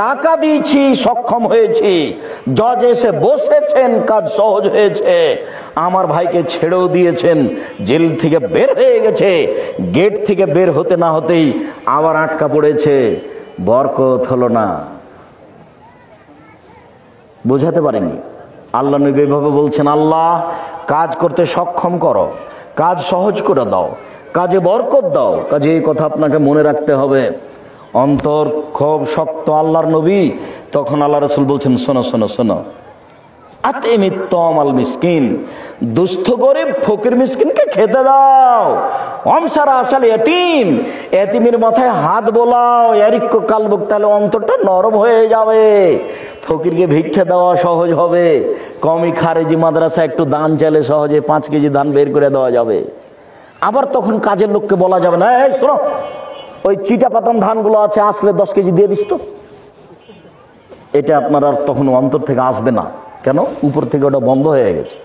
টাকা দিয়েছি, সক্ষম হয়েছি, জজ এসে বসেছেন, কাজ সহজ হয়েছে। আমার ভাইকে ছেড়েও দিয়েছেন, জেল থেকে বের হয়ে গেছে, গেট থেকে বের হতে না হতেই আবার আটকা পড়েছে, বরকত হলো না। বোঝাতে পারেনি। আল্লাহ নবী এভাবে বলছেন, আল্লাহ কাজ করতে সক্ষম করো, কাজ সহজ করে দাও, কাজে বরকত দাও। কাজে এই কথা আপনাকে মনে রাখতে হবে। অন্তর খুব শক্ত আল্লাহর নবী। তখন আল্লাহ রাসূল বলছেন, শোনো শোনো শোনো, আতিমিত তমাল মিসকিন, দুস্থ গরিব ফকির মিসকিনকে খেতে দাও। অমসারা আসাল এতিম, এতিমের মাথায় হাত বোলাও, এরিক্য কালবুক, তাহলে অন্তরটা নরম হয়ে যাবে। ফকিরকে ভিক্ষা দেওয়া সহজ হবে। কমি খারেজি মাদ্রাসা একটু দান চাইলে সহজে 5 কেজি দান বের করে দেওয়া যাবে। আবার তখন কাজের লোককে বলা যাবে না, এই শোনো, ওই চিটা পাতাম ধানগুলো আছে, আসলে 10 কেজি দিয়ে দিস তো। এটা আপনার আর তখন অন্তর থেকে আসবে না। কেন? উপর থেকে ওটা বন্ধ হয়ে গেছে।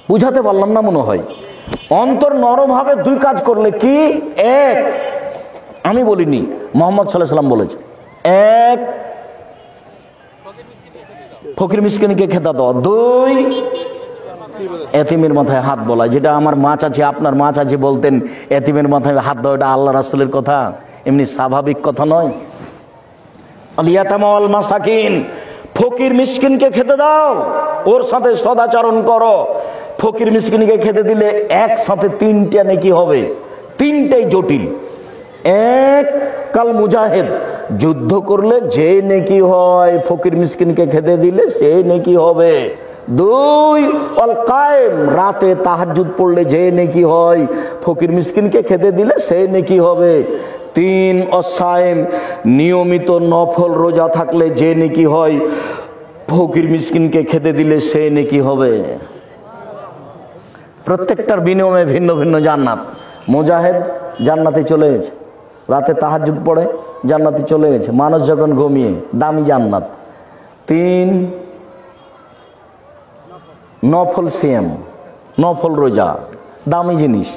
বুঝাতে পারলাম না মনে হয়? অন্তর নরম হবে 2 কাজ করলে। কি? 1, আমি বলিনি, মুহাম্মদ সাল্লাল্লাহু আলাইহি ওয়াসাল্লাম বলেছে, 1 ফকির মিসকিনকে খেতে দাও, 2 এতিমের মাথায় হাত বলা। যেটা আমার মা চাচি, আপনার মা চাচি বলতেন এতিমের মাথায় হাত দাও, এটা আল্লাহ রাসূলের কথা, এমনি স্বাভাবিক কথা নয়। আলিয়াতামা ওয়াল মাসাকিন, ফকির মিসকিনকে খেতে দাও, ওর সাথে সদাচরণ করো। ফকির মিসকিনকে খেতে দিলে একসাথে 3টা নেকি হবে, 3টাই জটিল। 1 কাল মুজাহিদ, যুদ্ধ করলে যে নেকি হয়, ফকির মিসকিনকে খেতে দিলে সেই নেকি হবে। 2 আল কায়েম, রাতে তাহাজ্জুদ পড়লে যে নেকি হয়, ফকির মিসকিনকে খেতে দিলে সেই নেকি হবে। 3 অসায়েম, নিয়মিত নফল রোজা থাকলে যে নেকি হয়, ফকির মিসকিনকে খেতে দিলে সেই নেকি হবে। প্রত্যেকটার বিনিময়ে ভিন্ন ভিন্ন জান্নাত। মুজাহিদ জান্নাতে চলে গেছে, রাতে তাহাজ্জুদ পড়ে, জান্নাতে চলে গেছে। মানুষ যখন ঘুমিয়ে, দামি জান্নাত। 3 নফল সিয়াম, নফল রোজা, দামি জিনিস।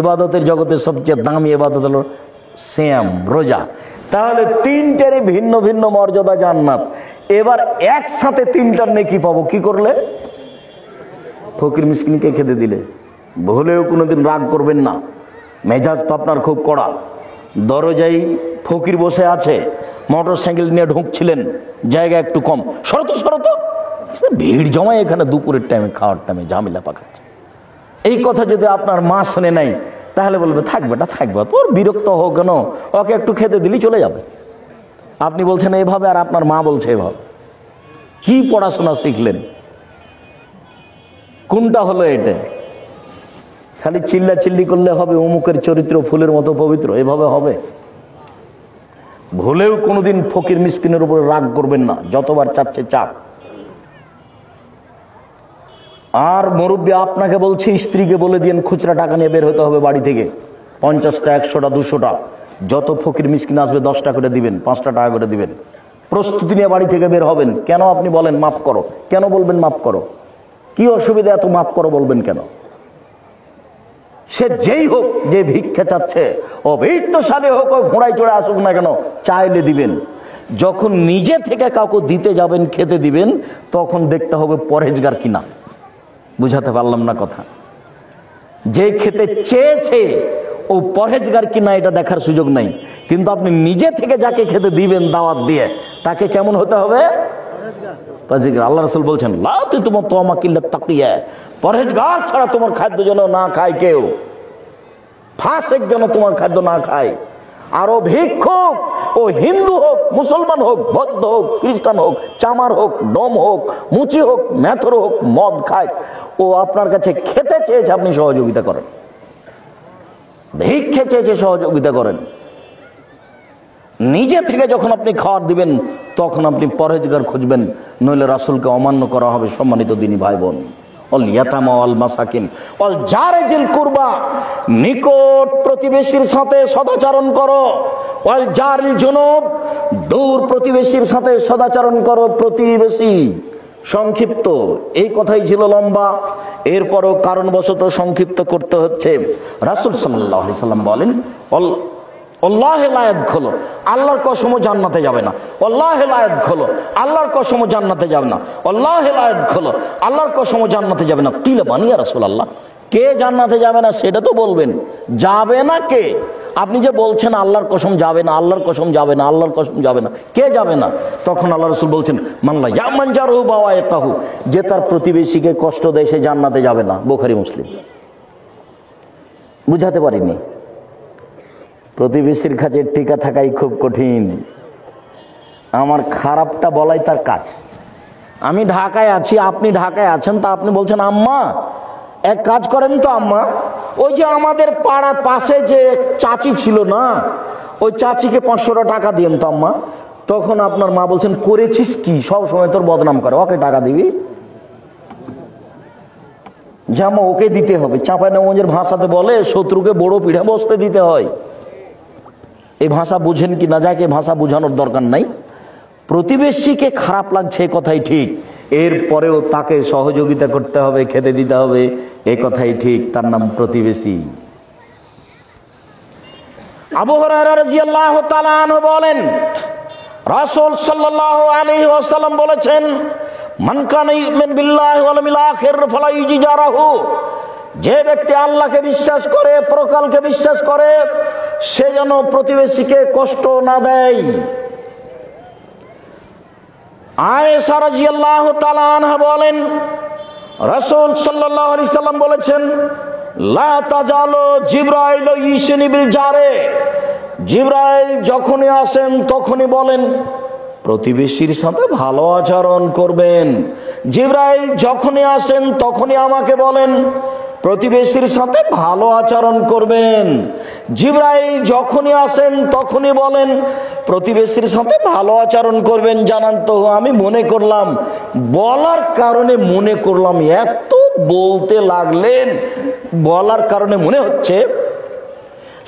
ইবাদতের জগতের সবচেয়ে দামি ইবাদত হলো সিয়াম, রোজা। তাহলে 3টেরই ভিন্ন ভিন্ন মর্যাদা জান্নাত। এবার একসাথে 3টার নেকি পাবো কি করলে? ফকির মিসকিনকে খেতে দিলে। ভুলেও কোনোদিন রাগ করবেন না, মেজাজ তো আপনার খুব কড়া। দরজায় ফকির বসে আছে, মোটর সাইকেল নিয়ে ঢুকছিলেন, জায়গা একটু কম, সরতো সরতো, ভিড় জমায় এখানে দুপুরের টাইমে, খাওয়ার টাইমে ঝামেলা পাকাচ্ছে। এই কথা যদি আপনার মা শুনে নাই, তাহলে বলবে থাক বেটা থাকবে, তোর বিরক্ত হোক কেন, ওকে একটু খেতে দিলি চলে যাবে। আপনি বলছেন এভাবে, আর আপনার মা বলছে এভাবে। কি পড়াশোনা শিখলেন? কোনটা হলো এটা? খালি চিল্লা চিল্লি করলে হবে অমুকের চরিত্র ফুলের মতো পবিত্র, এভাবে হবে? ভুলেও কোনোদিন ফকির মিসকিনের উপরে রাগ করবেন না, যতবার চাচ্ছে চাপ। আর মুরব্বী আপনাকে বলছে, স্ত্রীকে বলে দিয়েন খুচরা টাকা নিয়ে বের হতে হবে বাড়ি থেকে, 50টা 100টা 200টা, যত ফকির মিসকিন আসবে 10টা করে দিবেন, 5টা টাকা করে দিবেন, প্রস্তুতি নিয়ে বাড়ি থেকে বের হবেন। কেন আপনি বলেন মাফ করো? কেন বলবেন মাফ করো? কি অসুবিধা এত মাফ করো বলবেন কেন? সে যেই হোক, যে ভিক্ষা চাচ্ছে, অভিজ্ঞশালী হোক, ঘোড়ায় চড়ে আসুক না কেন, চাইলে দিবেন। যখন নিজে থেকে কাউকে দিতে যাবেন, খেতে দিবেন, তখন দেখতে হবে পরহেজগার কিনা। বুঝাতে পারলাম না কথা? যে খেতে চেয়েছে ও পরহেজগার কিনা এটা দেখার সুযোগ নাই, কিন্তু আপনি নিজে থেকে যাকে খেতে দিবেন দাওয়াত দিয়ে, তাকে কেমন হতে হবে? পরহেজগার। আল্লাহ রাসূল বলছেন, লা তুতমু তামাক ইল্লা তাকিয়া, পরহেজগার ছাড়া তোমার খাদ্য যেন না খায় কেউ, ফাসিক যেন তোমার খাদ্য না খায়। আরো ভিক্ষুক, ও হিন্দু হোক, মুসলমান হোক, বৌদ্ধ হোক, খ্রিস্টান হোক, চামার হোক, ডম হোক, মুচি হোক, মেথর হোক, মদ খায়, ও আপনার কাছে খেতে চেয়েছে, আপনি সহযোগিতা করেন। ভিক্ষে চেয়েছে, সহযোগিতা করেন। নিজে থেকে যখন আপনি খাওয়ার দিবেন, তখন আপনি পরহেজগার খুঁজবেন, নইলে রাসূলকে অমান্য করা হবে। সম্মানিত দিনী ভাই বোন, অল ইয়াতামা ওয়াল মাসাকিন ওয়াল জারি জিল কুরবা, নিকট প্রতিবেশীর সাথে সদাচরণ করো। ওয়াল জারিল জুনুব, দূর প্রতিবেশীর সাথে সদাচরণ করো। প্রতিবেশী সংক্ষিপ্ত, এই কথাই ছিল লম্বা, এরপরও কারণবশত সংক্ষিপ্ত করতে হচ্ছে। রাসূল সাল্লাল্লাহু আলাইহি সাল্লাম বলেন, আল্লাহে লা ইয়াদখুলু, আল্লাহর কসমও জান্নাতে যাবে না। আল্লাহে লা ইয়াদখুলু, আল্লাহর কসমও জান্নাতে যাবে না। আল্লাহে লা ইয়াদখুলু, আল্লাহর কসমও জান্নাতে যাবে না। কিলা বানি ইয়া রাসূলুল্লাহ, কে জান্নাতে যাবে না সেটা তো বলবেন, যাবে না কে? আপনি যে বলছেন আল্লাহর কসম যাবে না, আল্লাহর কসম যাবে না, আল্লাহর কসম যাবে না, কে যাবে না? তখন আল্লাহ রাসূল বলছেন, মানলা ইয়ামান জারহু বাওয়াইতাহু, যে তার প্রতিবেশীকে কষ্ট দেয় সে জান্নাতে যাবে না। বুখারী মুসলিম। বুঝাতে পারিনি? প্রতিবেশীর কাছে টিকা থাকাই খুব কঠিন। আমার খারাপটা বলাই তার কাজ। আমি ঢাকায় আছি, আপনি ঢাকায় আছেন, তা আপনি বলছেন আম্মা এক কাজ করেন তো আম্মা, ওই যে আমাদের পাড়ার পাশে যে চাচি ছিল না, ওই চাচিকে 500 টাকা দিয়েন তো আম্মা। তখন আপনার মা বলছেন, করেছিস কি? সব সময় তোর বদনাম করে, ওকে টাকা দিবি? জামা ওকে দিতে হবে। চাঁপাইনবাবগঞ্জের ভাষাতে বলে, শত্রুকে বড় পিঠে বসতে দিতে হয়। এই ভাষা বুঝেন কি না যাকে, ভাষা বোঝানোর দরকার নাই। প্রতিবেশীকে খারাপ লাগছে কথাই ঠিক, এরপরেও তাকে সহযোগিতা করতে হবে, খেতে দিতে হবে, এ কথাই ঠিক, তার নাম প্রতিবেশী। আবু হুরায়রা রাদিয়াল্লাহু তাআলা আনহু বলেন, রাসূল সাল্লাল্লাহু আলাইহি ওয়াসাল্লাম বলেছেন, মান কানা ইউমিনু বিল্লাহি ওয়াল ইয়াউমিল আখির ফালা ইউজিরাহু, যে ব্যক্তি আল্লাহকে বিশ্বাস করে, পরকালকে বিশ্বাস করে, সে যেন প্রতিবেশীকে কষ্ট না দেয়। আয়েশা রাদিয়াল্লাহু তাআলা আনহা বলেন, রাসূল সাল্লাল্লাহু আলাইহি সাল্লাম বলেছেন, লা তাজালু জিবরাইল ইউসিনি বিল জারে, জিবরাইল যখনই আসেন তখনই বলেন প্রতিবেশীর সাথে ভালো আচরণ করবেন। জিবরাইল যখনই আসেন তখনই আমাকে বলেন প্রতিবেশীর সাথে ভালো আচরণ করবেন। জিবরাইল যখনই আসেন তখনই বলেন প্রতিবেশীর সাথে ভালো আচরণ করবেন। জানান তো, আমি মনে করলাম, বলার কারণে মনে করলাম, এত বলতে লাগলেন, বলার কারণে মনে হচ্ছে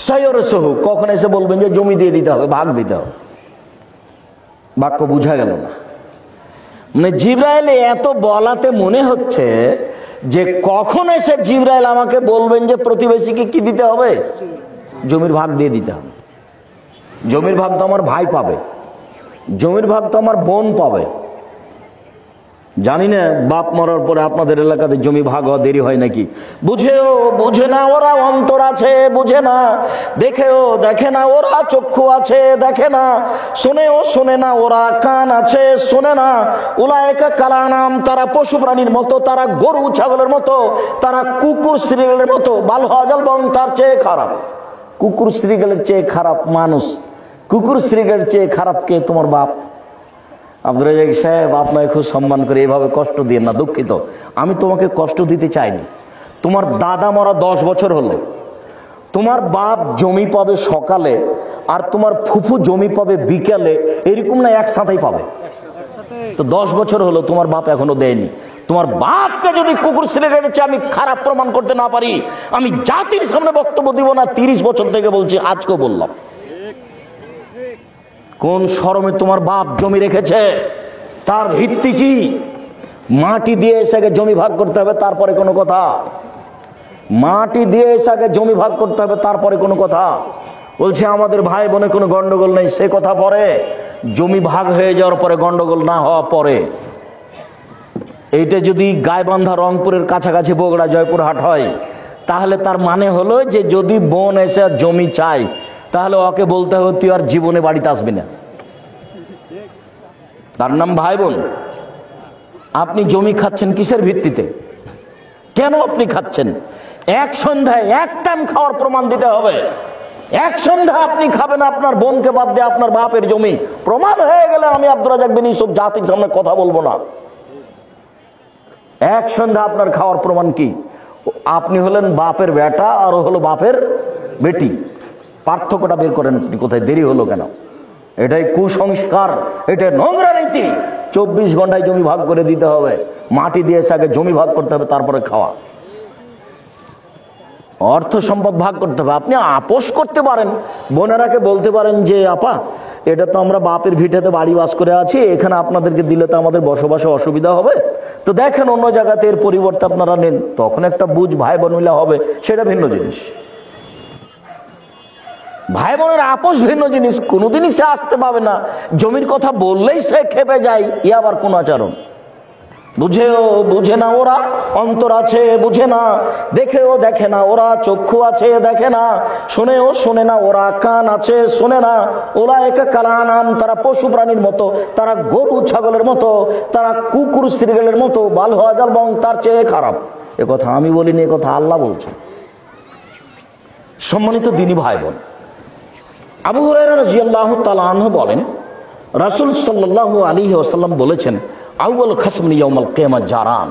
সয়রসহু, কখন এসে বলবেন যে জমি দিয়ে দিতে হবে, ভাগ দিতে হবে। বাক্য বুঝা গেল না। মানে জিবরাইল এত বলাতে মনে হচ্ছে যে কখন এসে জিবরাইল আমাকে বলবেন যে প্রতিবেশীকে কি দিতে হবে, জমির ভাগ দিয়ে দিতে হবে। জমির ভাগ তো আমার ভাই পাবে, জমির ভাগ তো আমার বোন পাবে। জানি না বাপ মরার পরে আপনাদের এলাকাতে জমি ভাগ হওয়া দেরি হয় নাকি। বুঝেও বুঝে না ওরা অন্তর আছে, বুঝে না। দেখেও দেখে না ওরা চক্ষু আছে, দেখে না। শোনেও শোনে না ওরা কান আছে, শোনে না। উলায়েকা কালানাম, তারা পশু প্রাণীর মতো, তারা গরু ছাগলের মতো, তারা কুকুর শ্রীগালের মতো। বাল হাজাল, বরং তার চেয়ে খারাপ। কুকুর শ্রীগালের চেয়ে খারাপ মানুষ। কুকুর শ্রীগালের চেয়ে খারাপ কে? তোমার বাপ। আব্দুর রাজ্জাক সাহেব, আপনাকে খুব সম্মান করে, এভাবে কষ্ট দিয়ে না, দুঃখিত। আমি তোমাকে কষ্ট দিতে চাইনি। তোমার দাদা মরা 10 বছর হলো, তোমার বাপ জমি পাবে সকালে আর তোমার ফুফু জমি পাবে বিকেলে, এরকম না একসাথেই পাবে। তো 10 বছর হলো তোমার বাপ এখনো দেয়নি। তোমার বাপকে যদি কুকুর শ্রীগালের চেয়ে আমি খারাপ প্রমাণ করতে না পারি, আমি জাতির সামনে বক্তব্য দিব না। 30 বছর থেকে বলছি, আজকেও বললাম। কোন শরমে তোমার বাপ জমি রেখেছে? তার ভিত্তি কি? মাটি দিয়ে এসে জমি ভাগ করতে হবে, তারপরে কোনো কথা। মাটি দিয়ে এসে জমি ভাগ করতে হবে, তারপরে কোনো কথা। বলছে আমাদের ভাই বোনে কোনো গন্ডগোল নেই, সে কথা পরে। জমি ভাগ হয়ে যাওয়ার পরে গন্ডগোল না হওয়া পরে। এইটা যদি গাইবান্ধা রংপুরের কাছাকাছি বগুড়া জয়পুরহাট হয়, তাহলে তার মানে হলো যে যদি বোন এসে জমি চায়, তাহলে ওকে বলতে হবে তুই আর জীবনে বাড়িতে আসবি না। তার নাম ভাই বোন। আপনি জমি খাচ্ছেন কিসের ভিত্তিতে? কেন আপনি খাচ্ছেন? এক সন্ধ্যায় এক টাইম খাওয়ার প্রমাণ দিতে হবে। এক সন্ধ্যা আপনি খাবেন আপনার বোনকে বাদ দিয়ে আপনার বাপের জমি। প্রমাণ হয়ে গেলে আমি আব্দুর রাজ্জাক বিন ইউসুফ জাতির সামনে কথা বলবো না। এক সন্ধ্যা আপনার খাওয়ার প্রমাণ কি? আপনি হলেন বাপের বেটা আর ও হলো বাপের বেটি। পার্থক্যটা বের করেন আপনি। কোথায় দেরি হলো কেন? এটাই কুসংস্কার, এটা নোংরা নীতি। 24 ঘন্টায় জমি ভাগ করে দিতে হবে, মাটি দিয়ে আগে জমি ভাগ করতে হবে, তারপরে খাওয়া। অর্থ সম্পদ ভাগ করতে হবে। আপনি আপোষ করতে পারেন, বোনেরাকে বলতে পারেন যে আপা, এটা তো আমরা বাপের ভিটেতে বাড়ি বাস করে আছি, এখানে আপনাদেরকে দিলে তো আমাদের বসবাসে অসুবিধা হবে, তো দেখেন অন্য জায়গাতে এর পরিবর্তে আপনারা নেন। তখন একটা বুঝ ভাই বোন মিলে হবে, সেটা ভিন্ন জিনিস। ভাই বোনের আপোষ ভিন্ন জিনিস। কোনোদিনই সে আসতে পাবে না, জমির কথা বললেই সে খেপে যায়। ই আবার কোন আচরণ? বুঝেও বুঝে না ওরা অন্তর আছে, বুঝে না। দেখেও দেখে না ওরা চক্ষু আছে, দেখে না। শোনেও শোনে না ওরা কান আছে, শোনে না। ওরা একা কালানাম, তারা পশু প্রাণীর মতো, তারা গরু ছাগলের মতো, তারা কুকুর শ্রীগালের মতো। বাল হাজাল, বং তার চেয়ে খারাপ। এ কথা আমি বলিনি, এ কথা আল্লাহ বলছেন। সম্মানিত দিনী ভাই বোন, আবু হুরায়রা রাদিয়াল্লাহু তাআলা আনহু বলেন, রাসূল সাল্লাল্লাহু আলাইহি ওয়াসাল্লাম বলেছেন, আউয়াল খাসমনি ইয়াউমাল কিয়ামা জারান।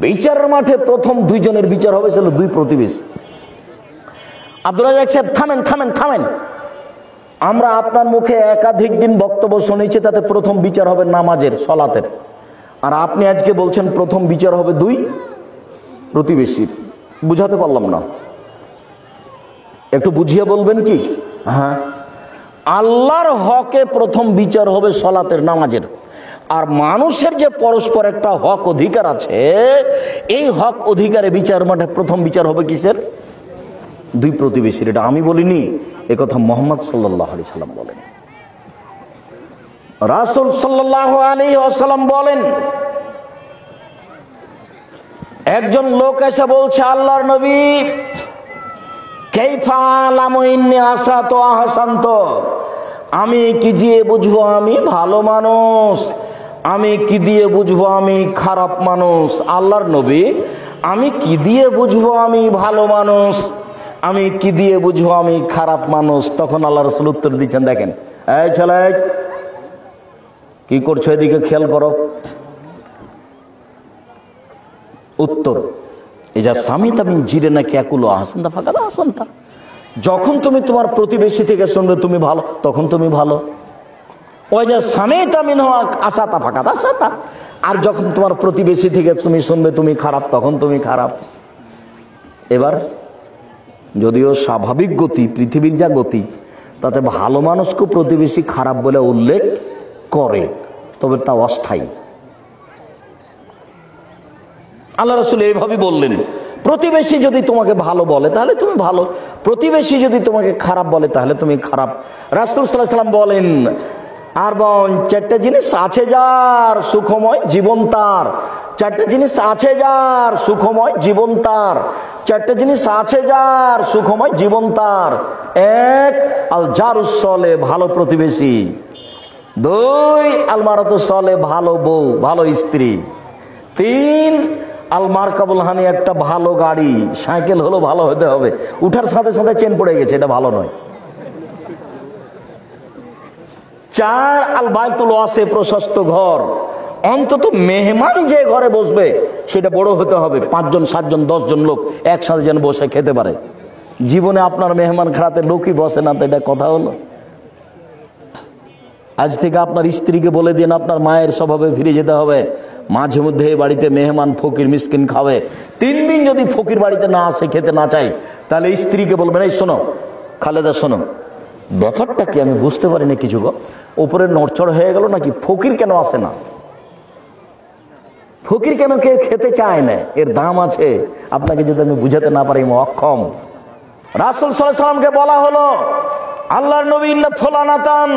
বিচারের মাঠে প্রথম 2 জনের বিচার হবে, ছিল 2 প্রতিবেশী। আব্দুর রাজ্জাক সাহেব, থামেন থামেন থামেন। আমরা আপনার মুখে একাধিক দিন বক্তব্য শুনেছি, তাতে প্রথম বিচার হবে নামাজের, সালাতের। আর আপনি আজকে বলছেন প্রথম বিচার হবে 2 প্রতিবেশীর। বুঝাতে পারলাম না, একটু বুঝিয়ে বলবেন কি? হ্যাঁ, আল্লাহর হকে প্রথম বিচার হবে সালাতের, নামাজের। আর মানুষের যে পরস্পর একটা হক অধিকার আছে, এই হক অধিকারে বিচার মাঠে প্রথম বিচার হবে কিসের? 2 প্রতিবেশীর। এটা আমি বলিনি, এ কথা মুহাম্মদ সাল্লাল্লাহু আলাইহি সাল্লাম বলেন। রাসূল সাল্লাল্লাহু আলাইহি ওয়াসাল্লাম বলেন, একজন লোক এসে বলছে, আল্লাহর নবী, কাইফা আলামু ইন্নী আসাতু আহসান্ত, আমি কি দিয়ে বুঝবো আমি ভালো মানুষ? আমি কি দিয়ে বুঝবো আমি খারাপ মানুষ? আল্লাহর নবী, আমি কি দিয়ে বুঝবো আমি ভালো মানুষ? আমি কি দিয়ে বুঝবো আমি খারাপ মানুষ? তখন আল্লাহ রাসূল উত্তর দিচ্ছেন, দেখেন, এই ছেলে কি করছো, এদিকে খেয়াল করো। উত্তর, এজা সামিতা মিন জিরিনাকা ইয়াকুলু আহসানতা ফাকাদ আহসানতা। যখন তুমি তোমার প্রতিবেশী থেকে শুনবে তুমি ভালো, তখন তুমি ভালো। ওই যে সামিতা মিনহু আসাতা ফাকাদ আসাতা। আর যখন তোমার প্রতিবেশী থেকে তুমি শুনবে তুমি খারাপ, তখন তুমি খারাপ। এবার যদিও স্বাভাবিক গতি, পৃথিবীর যা গতি, তাতে ভালো মানুষকে প্রতিবেশী খারাপ বলে উল্লেখ করে, তবে তা অস্থায়ী। আল্লাহ রাসূল এইভাবে বললেন, প্রতিবেশী যদি তোমাকে ভালো বলে তাহলে তুমি ভালো, প্রতিবেশী যদি তোমাকে খারাপ বলে তাহলে তুমি খারাপ। রাসূল সাল্লাল্লাহু আলাইহি ওয়াসাল্লাম বলেন, আর চারটা জিনিস আছে যার সুখময় জীবন তার, চারটা জিনিস আছে যার সুখময় জীবন তার, চারটা জিনিস আছে যার সুখময় জীবন তার। এক, আল জারুস সলে, ভালো প্রতিবেশী। দুই, আল মারাতুস সলে, ভালো বউ, ভালো স্ত্রী। তিন, আল মারকাবুল হানি, একটা ভালো গাড়ি, সাইকেল হলো ভালো হতে হবে, উঠার সাথে সাথে চেন পড়ে গেছে, এটা ভালো নয়। চার, আল বাইতুল ওয়াসি, প্রশস্ত ঘর, অন্তত মেহমান যে ঘরে বসবে সেটা বড় হতে হবে, 5 জন 7 জন 10 জন লোক একসাথে যেন বসে খেতে পারে। জীবনে আপনার মেহমান খানাতে লোকই বসে না, তো এটা কথা হলো? আজ থেকে আপনার স্ত্রীকে বলে দিন আপনার মায়ের স্বভাবে ফিরে যেতে হবে, মাঝে মধ্যে এই বাড়িতে মেহমান ফকির মিসকিন খাবে। 3 দিন যদি ফকির বাড়িতে না আসে, খেতে না চাই, তাহলে স্ত্রীকে বলবেন, এই শোনো খালেদা, শোনো, ব্যাপারটা কি আমি বুঝতে পারি না কিছু গো, উপরে নড়চড় হয়ে গেল নাকি, ফকির কেন আসে না, ফকির কেন কে খেতে চায় না, এর দাম আছে, আপনাকে যদি আমি বুঝাতে না পারি অক্ষম। রাসূল সাল্লাল্লাহু আলাইহি ওয়াসাল্লামকে বলা হলো, আল্লাহর নবী, ইন্না ফুলানাতান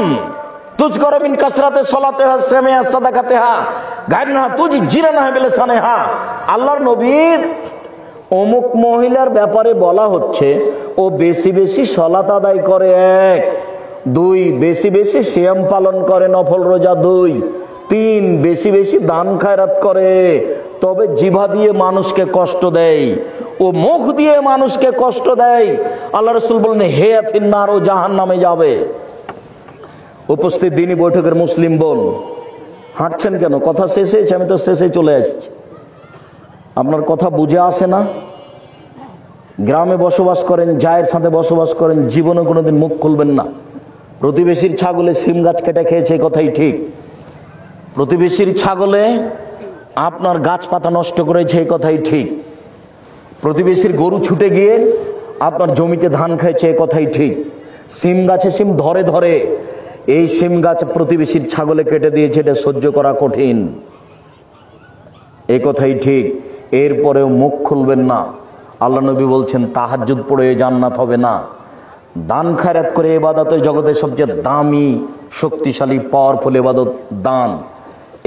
তুজকর মিন কাসরাতে সালাতিহা সামিয়া সাদাকাতিহা গায়রুহা তুজি জিরানাহা বিলিসানিহা। আল্লাহর নবীর অমুক মহিলার ব্যাপারে বলা হচ্ছে, ও বেশি বেশি সালাত আদায় করে, 1। 2, বেশি বেশি সিয়াম পালন করে, নফল রোজা। 2, 3, বেশি বেশি দান খায়রাত করে, তবে জিভা দিয়ে মানুষকে কষ্ট দেয়, ও মুখ দিয়ে মানুষকে কষ্ট দেয়। আল্লাহ রাসূল বলেন, হে ফিন্নার, ও জাহান্নামে যাবে। উপস্থিত দিনী বৈঠকের মুসলিম বোন, হাঁটছেন কেন? কথা শেষ হয়েছে, আমি তো শেষে চলে আসছি। আপনার কথা বুঝে আসে না? গ্রামে বসবাস করেন, জায়ের সাথে বসবাস করেন, জীবনে কোনোদিন মুখ খুলবেন না। প্রতিবেশীর ছাগলে সিম গাছ কেটে খেয়েছে, কথাই ঠিক। প্রতিবেশীর ছাগলে আপনার গাছপাতা নষ্ট করেছে, এই কথাই ঠিক। প্রতিবেশীর গরু ছুটে গিয়ে আপনার জমিতে ধান খাইছে, এই কথাই ঠিক। সিম গাছে সিম ধরে ধরে এই সিম গাছ প্রতিবেশীর ছাগলে কেটে দিয়েছে, এটা সহ্য করা কঠিন, এই কথাই ঠিক। এরপরেও মুখ খুলবেন না। আল্লাহ নবী বলছেন, তাহাজ্জুদ পড়ে জান্নাত হবে না, দান খায়রাত করে ইবাদতের জগতের সবচেয়ে দামি, শক্তিশালী, পাওয়ারফুল ইবাদত দান।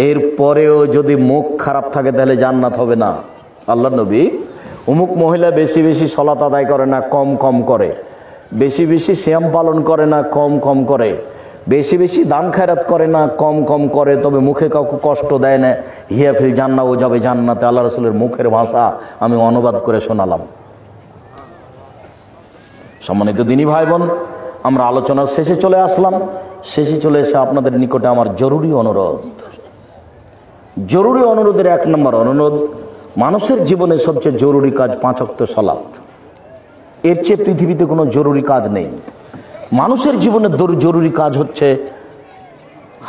এরপরেও যদি মুখ খারাপ থাকে তাহলে জান্নাত হবে না। আল্লাহ নবী, অমুক মহিলা বেশি বেশি সালাত আদায় করে না, কম কম করে, বেশি বেশি সিয়াম পালন করে না, কম কম করে, বেশি বেশি দান খায়রাত করে না, কম কম করে, তবে মুখে কাউকে কষ্ট দেয় না, হিয়া ফিল জান্নাত, ও যাবে জান্নাতে। আল্লাহ রাসূলের মুখের ভাষা আমি অনুবাদ করে শোনালাম। সম্মানিত দিনী ভাই বোন, আমরা আলোচনার শেষে চলে আসলাম। শেষে চলে এসে আপনাদের নিকটে আমার জরুরি অনুরোধ। জরুরি অনুরোধের 1 নম্বর অনুরোধ, মানুষের জীবনে সবচেয়ে জরুরি কাজ 5 ওয়াক্ত সালাত। এর চেয়ে পৃথিবীতে কোনো জরুরি কাজ নেই। মানুষের জীবনে জরুরি কাজ হচ্ছে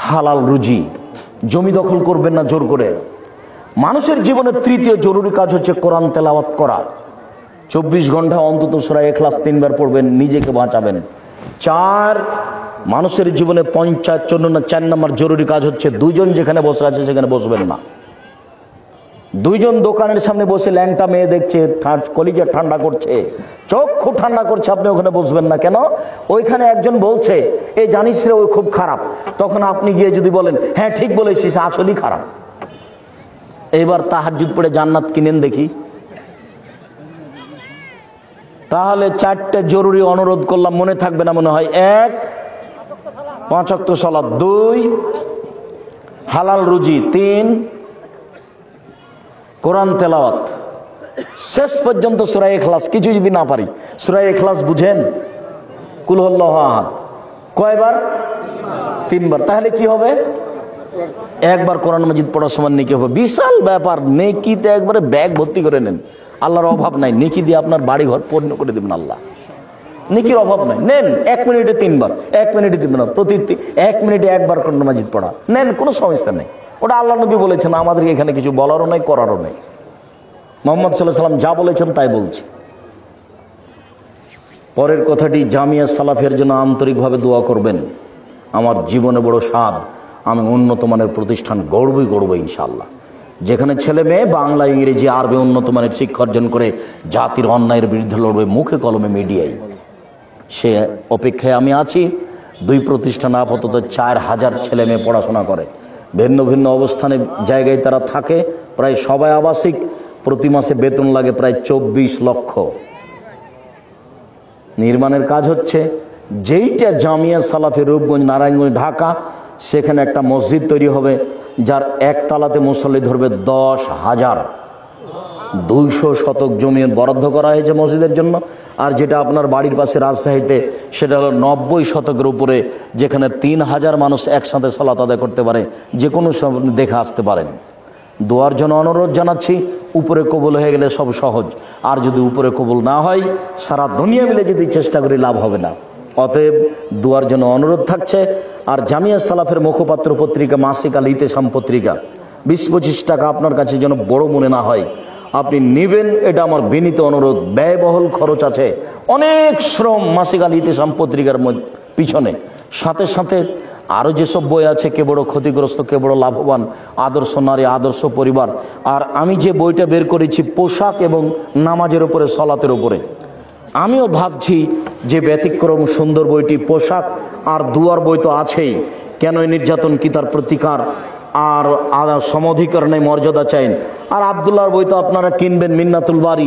হালাল রুজি, জমি দখল করবেন না জোর করে। মানুষের জীবনে তৃতীয় জরুরি কাজ হচ্ছে কোরআন তেলাওয়াত করা। 24 ঘন্টা অন্তত সূরা ইখলাস 3 বার পড়বেন, নিজেকে বাঁচাবেন। 4, মানুষের জীবনে 4 নম্বর জরুরি কাজ হচ্ছে, 2 জন যেখানে বসে আছে সেখানে বসবেন না। 2 জন দোকানের সামনে বসে ল্যাংটা মেয়ে দেখছে, কলিজা ঠান্ডা করছে, চক্ষু ঠান্ডা করছে, আপনি ওখানে বসবেন না। কেন? ওইখানে একজন বলছে, এই জানিস রে ওই খুব খারাপ, তখন আপনি গিয়ে যদি বলেন, হ্যাঁ ঠিক বলেছিস, আসলেই খারাপ, এবার তাহাজ্জুদ পড়ে জান্নাত কিনেন দেখি। তাহলে 4টে জরুরি অনুরোধ করলাম, মনে থাকবে না মনে হয়। 1, 5 ওয়াক্ত সালাত। 2, হালাল রুজি। 3, কোরআন তেলাওয়াত। শেষ পর্যন্ত সূরা ইখলাস। কিছু যদি না পারি, সূরা ইখলাস বুঝেন? কুল হুয়াল্লাহু আহাদ কয়বার? 3 বার। তাহলে কি হবে? 1 বার কোরআন মাজিদ পড়ার সমান নেকি হবে। বিশাল ব্যাপার। নেকিতে একবারে ব্যাগ ভর্তি করে নেন। আল্লাহর অভাব নাই, নেকি দিয়ে আপনার বাড়ি ঘর পূর্ণ করে দেবেন আল্লাহ। নেকির অভাব নাই। নেন 1 মিনিটে 3 বার, 1 মিনিটে 3 বার, প্রতি 1 মিনিটে 1 বার কোরআন মাজিদ পড়া। নেন, কোনো সমস্যা নেই। ওটা আল্লাহ নবী বলেছেন, আমাদেরকে এখানে কিছু বলারও নাই, করারও নেই। মুহাম্মদ সাল্লাল্লাহু আলাইহি ওয়াসাল্লাম যা বলেছেন তাই বলছি। পরের কথাটি, জামিয়া সালাফিয়ার জন্য আন্তরিকভাবে দোয়া করবেন। আমার জীবনে বড় স্বাদ, আমি উন্নত মানের প্রতিষ্ঠান গড়বই গড়ব ইনশাআল্লাহ, যেখানে ছেলে মেয়ে বাংলা, ইংরেজি, আরবি উন্নত মানের শিক্ষা অর্জন করে জাতির অন্যায়ের বিরুদ্ধে লড়বে মুখে কলমে মিডিয়ায়। সে অপেক্ষায় আমি আছি। 2 প্রতিষ্ঠানে আপাতত 4000 ছেলে মেয়ে পড়াশোনা করে, ভিন্ন ভিন্ন অবস্থানে জায়গায় তারা থাকে, প্রায় সবাই আবাসিক। প্রতি মাসে বেতন লাগে প্রায় 24 লক্ষ। নির্মাণের কাজ হচ্ছে। যেইটা জামিয়া সালাফি রূপগঞ্জ, নারায়ণগঞ্জ, ঢাকা, সেখানে একটা মসজিদ তৈরি হবে, যার একতলাতে মুসল্লি ধরবে 10,000। 200 শতক জমি বরাদ্দ করা হয়েছে মসজিদের জন্য। আর যেটা আপনার বাড়ির পাশে রাজশাহীতে, সেটা হলো 90 শতকের উপরে, যেখানে 3000 মানুষ একসাথে সালাত আদায় করতে পারে, যে কোনো দেখে আসতে পারেন। দোয়ার জন্য অনুরোধ জানাচ্ছি। উপরে কবুল হয়ে গেলে সব সহজ, আর যদি উপরে কবুল না হয়, সারা দুনিয়া মিলে যদি চেষ্টা করি লাভ হবে না। অতএব দোয়ার জন্য অনুরোধ থাকছে। আর জামিয়া সালাফের মুখপাত্র পত্রিকা মাসিক আল ইতেসাম পত্রিকা 20-25 টাকা আপনার কাছে যেন বড় মনে না হয়, আপনি নেবেন, এটা আমার বিনীত অনুরোধ। ব্যয়বহুল খরচ আছে, অনেক শ্রম মাসিক আল ইতেসাম পত্রিকার পিছনে। সাথে সাথে আরও যেসব বই আছে, কে বড় ক্ষতিগ্রস্ত, কে বড় লাভবান, আদর্শ নারী, আদর্শ পরিবার। আর আমি যে বইটা বের করেছি পোশাক এবং নামাজের উপরে, সলাতের উপরে, আমিও ভাবছি যে ব্যতিক্রম সুন্দর বইটি পোশাক। আর দুয়ার বই তো আছেই, কেন নির্যাতন কি তার প্রতিকার, আর সমধিকরণে মর্যাদা চাইন। আর আব্দুল্লাহর বই তো আপনারা কিনবেন, মিন্নাতুল বারি।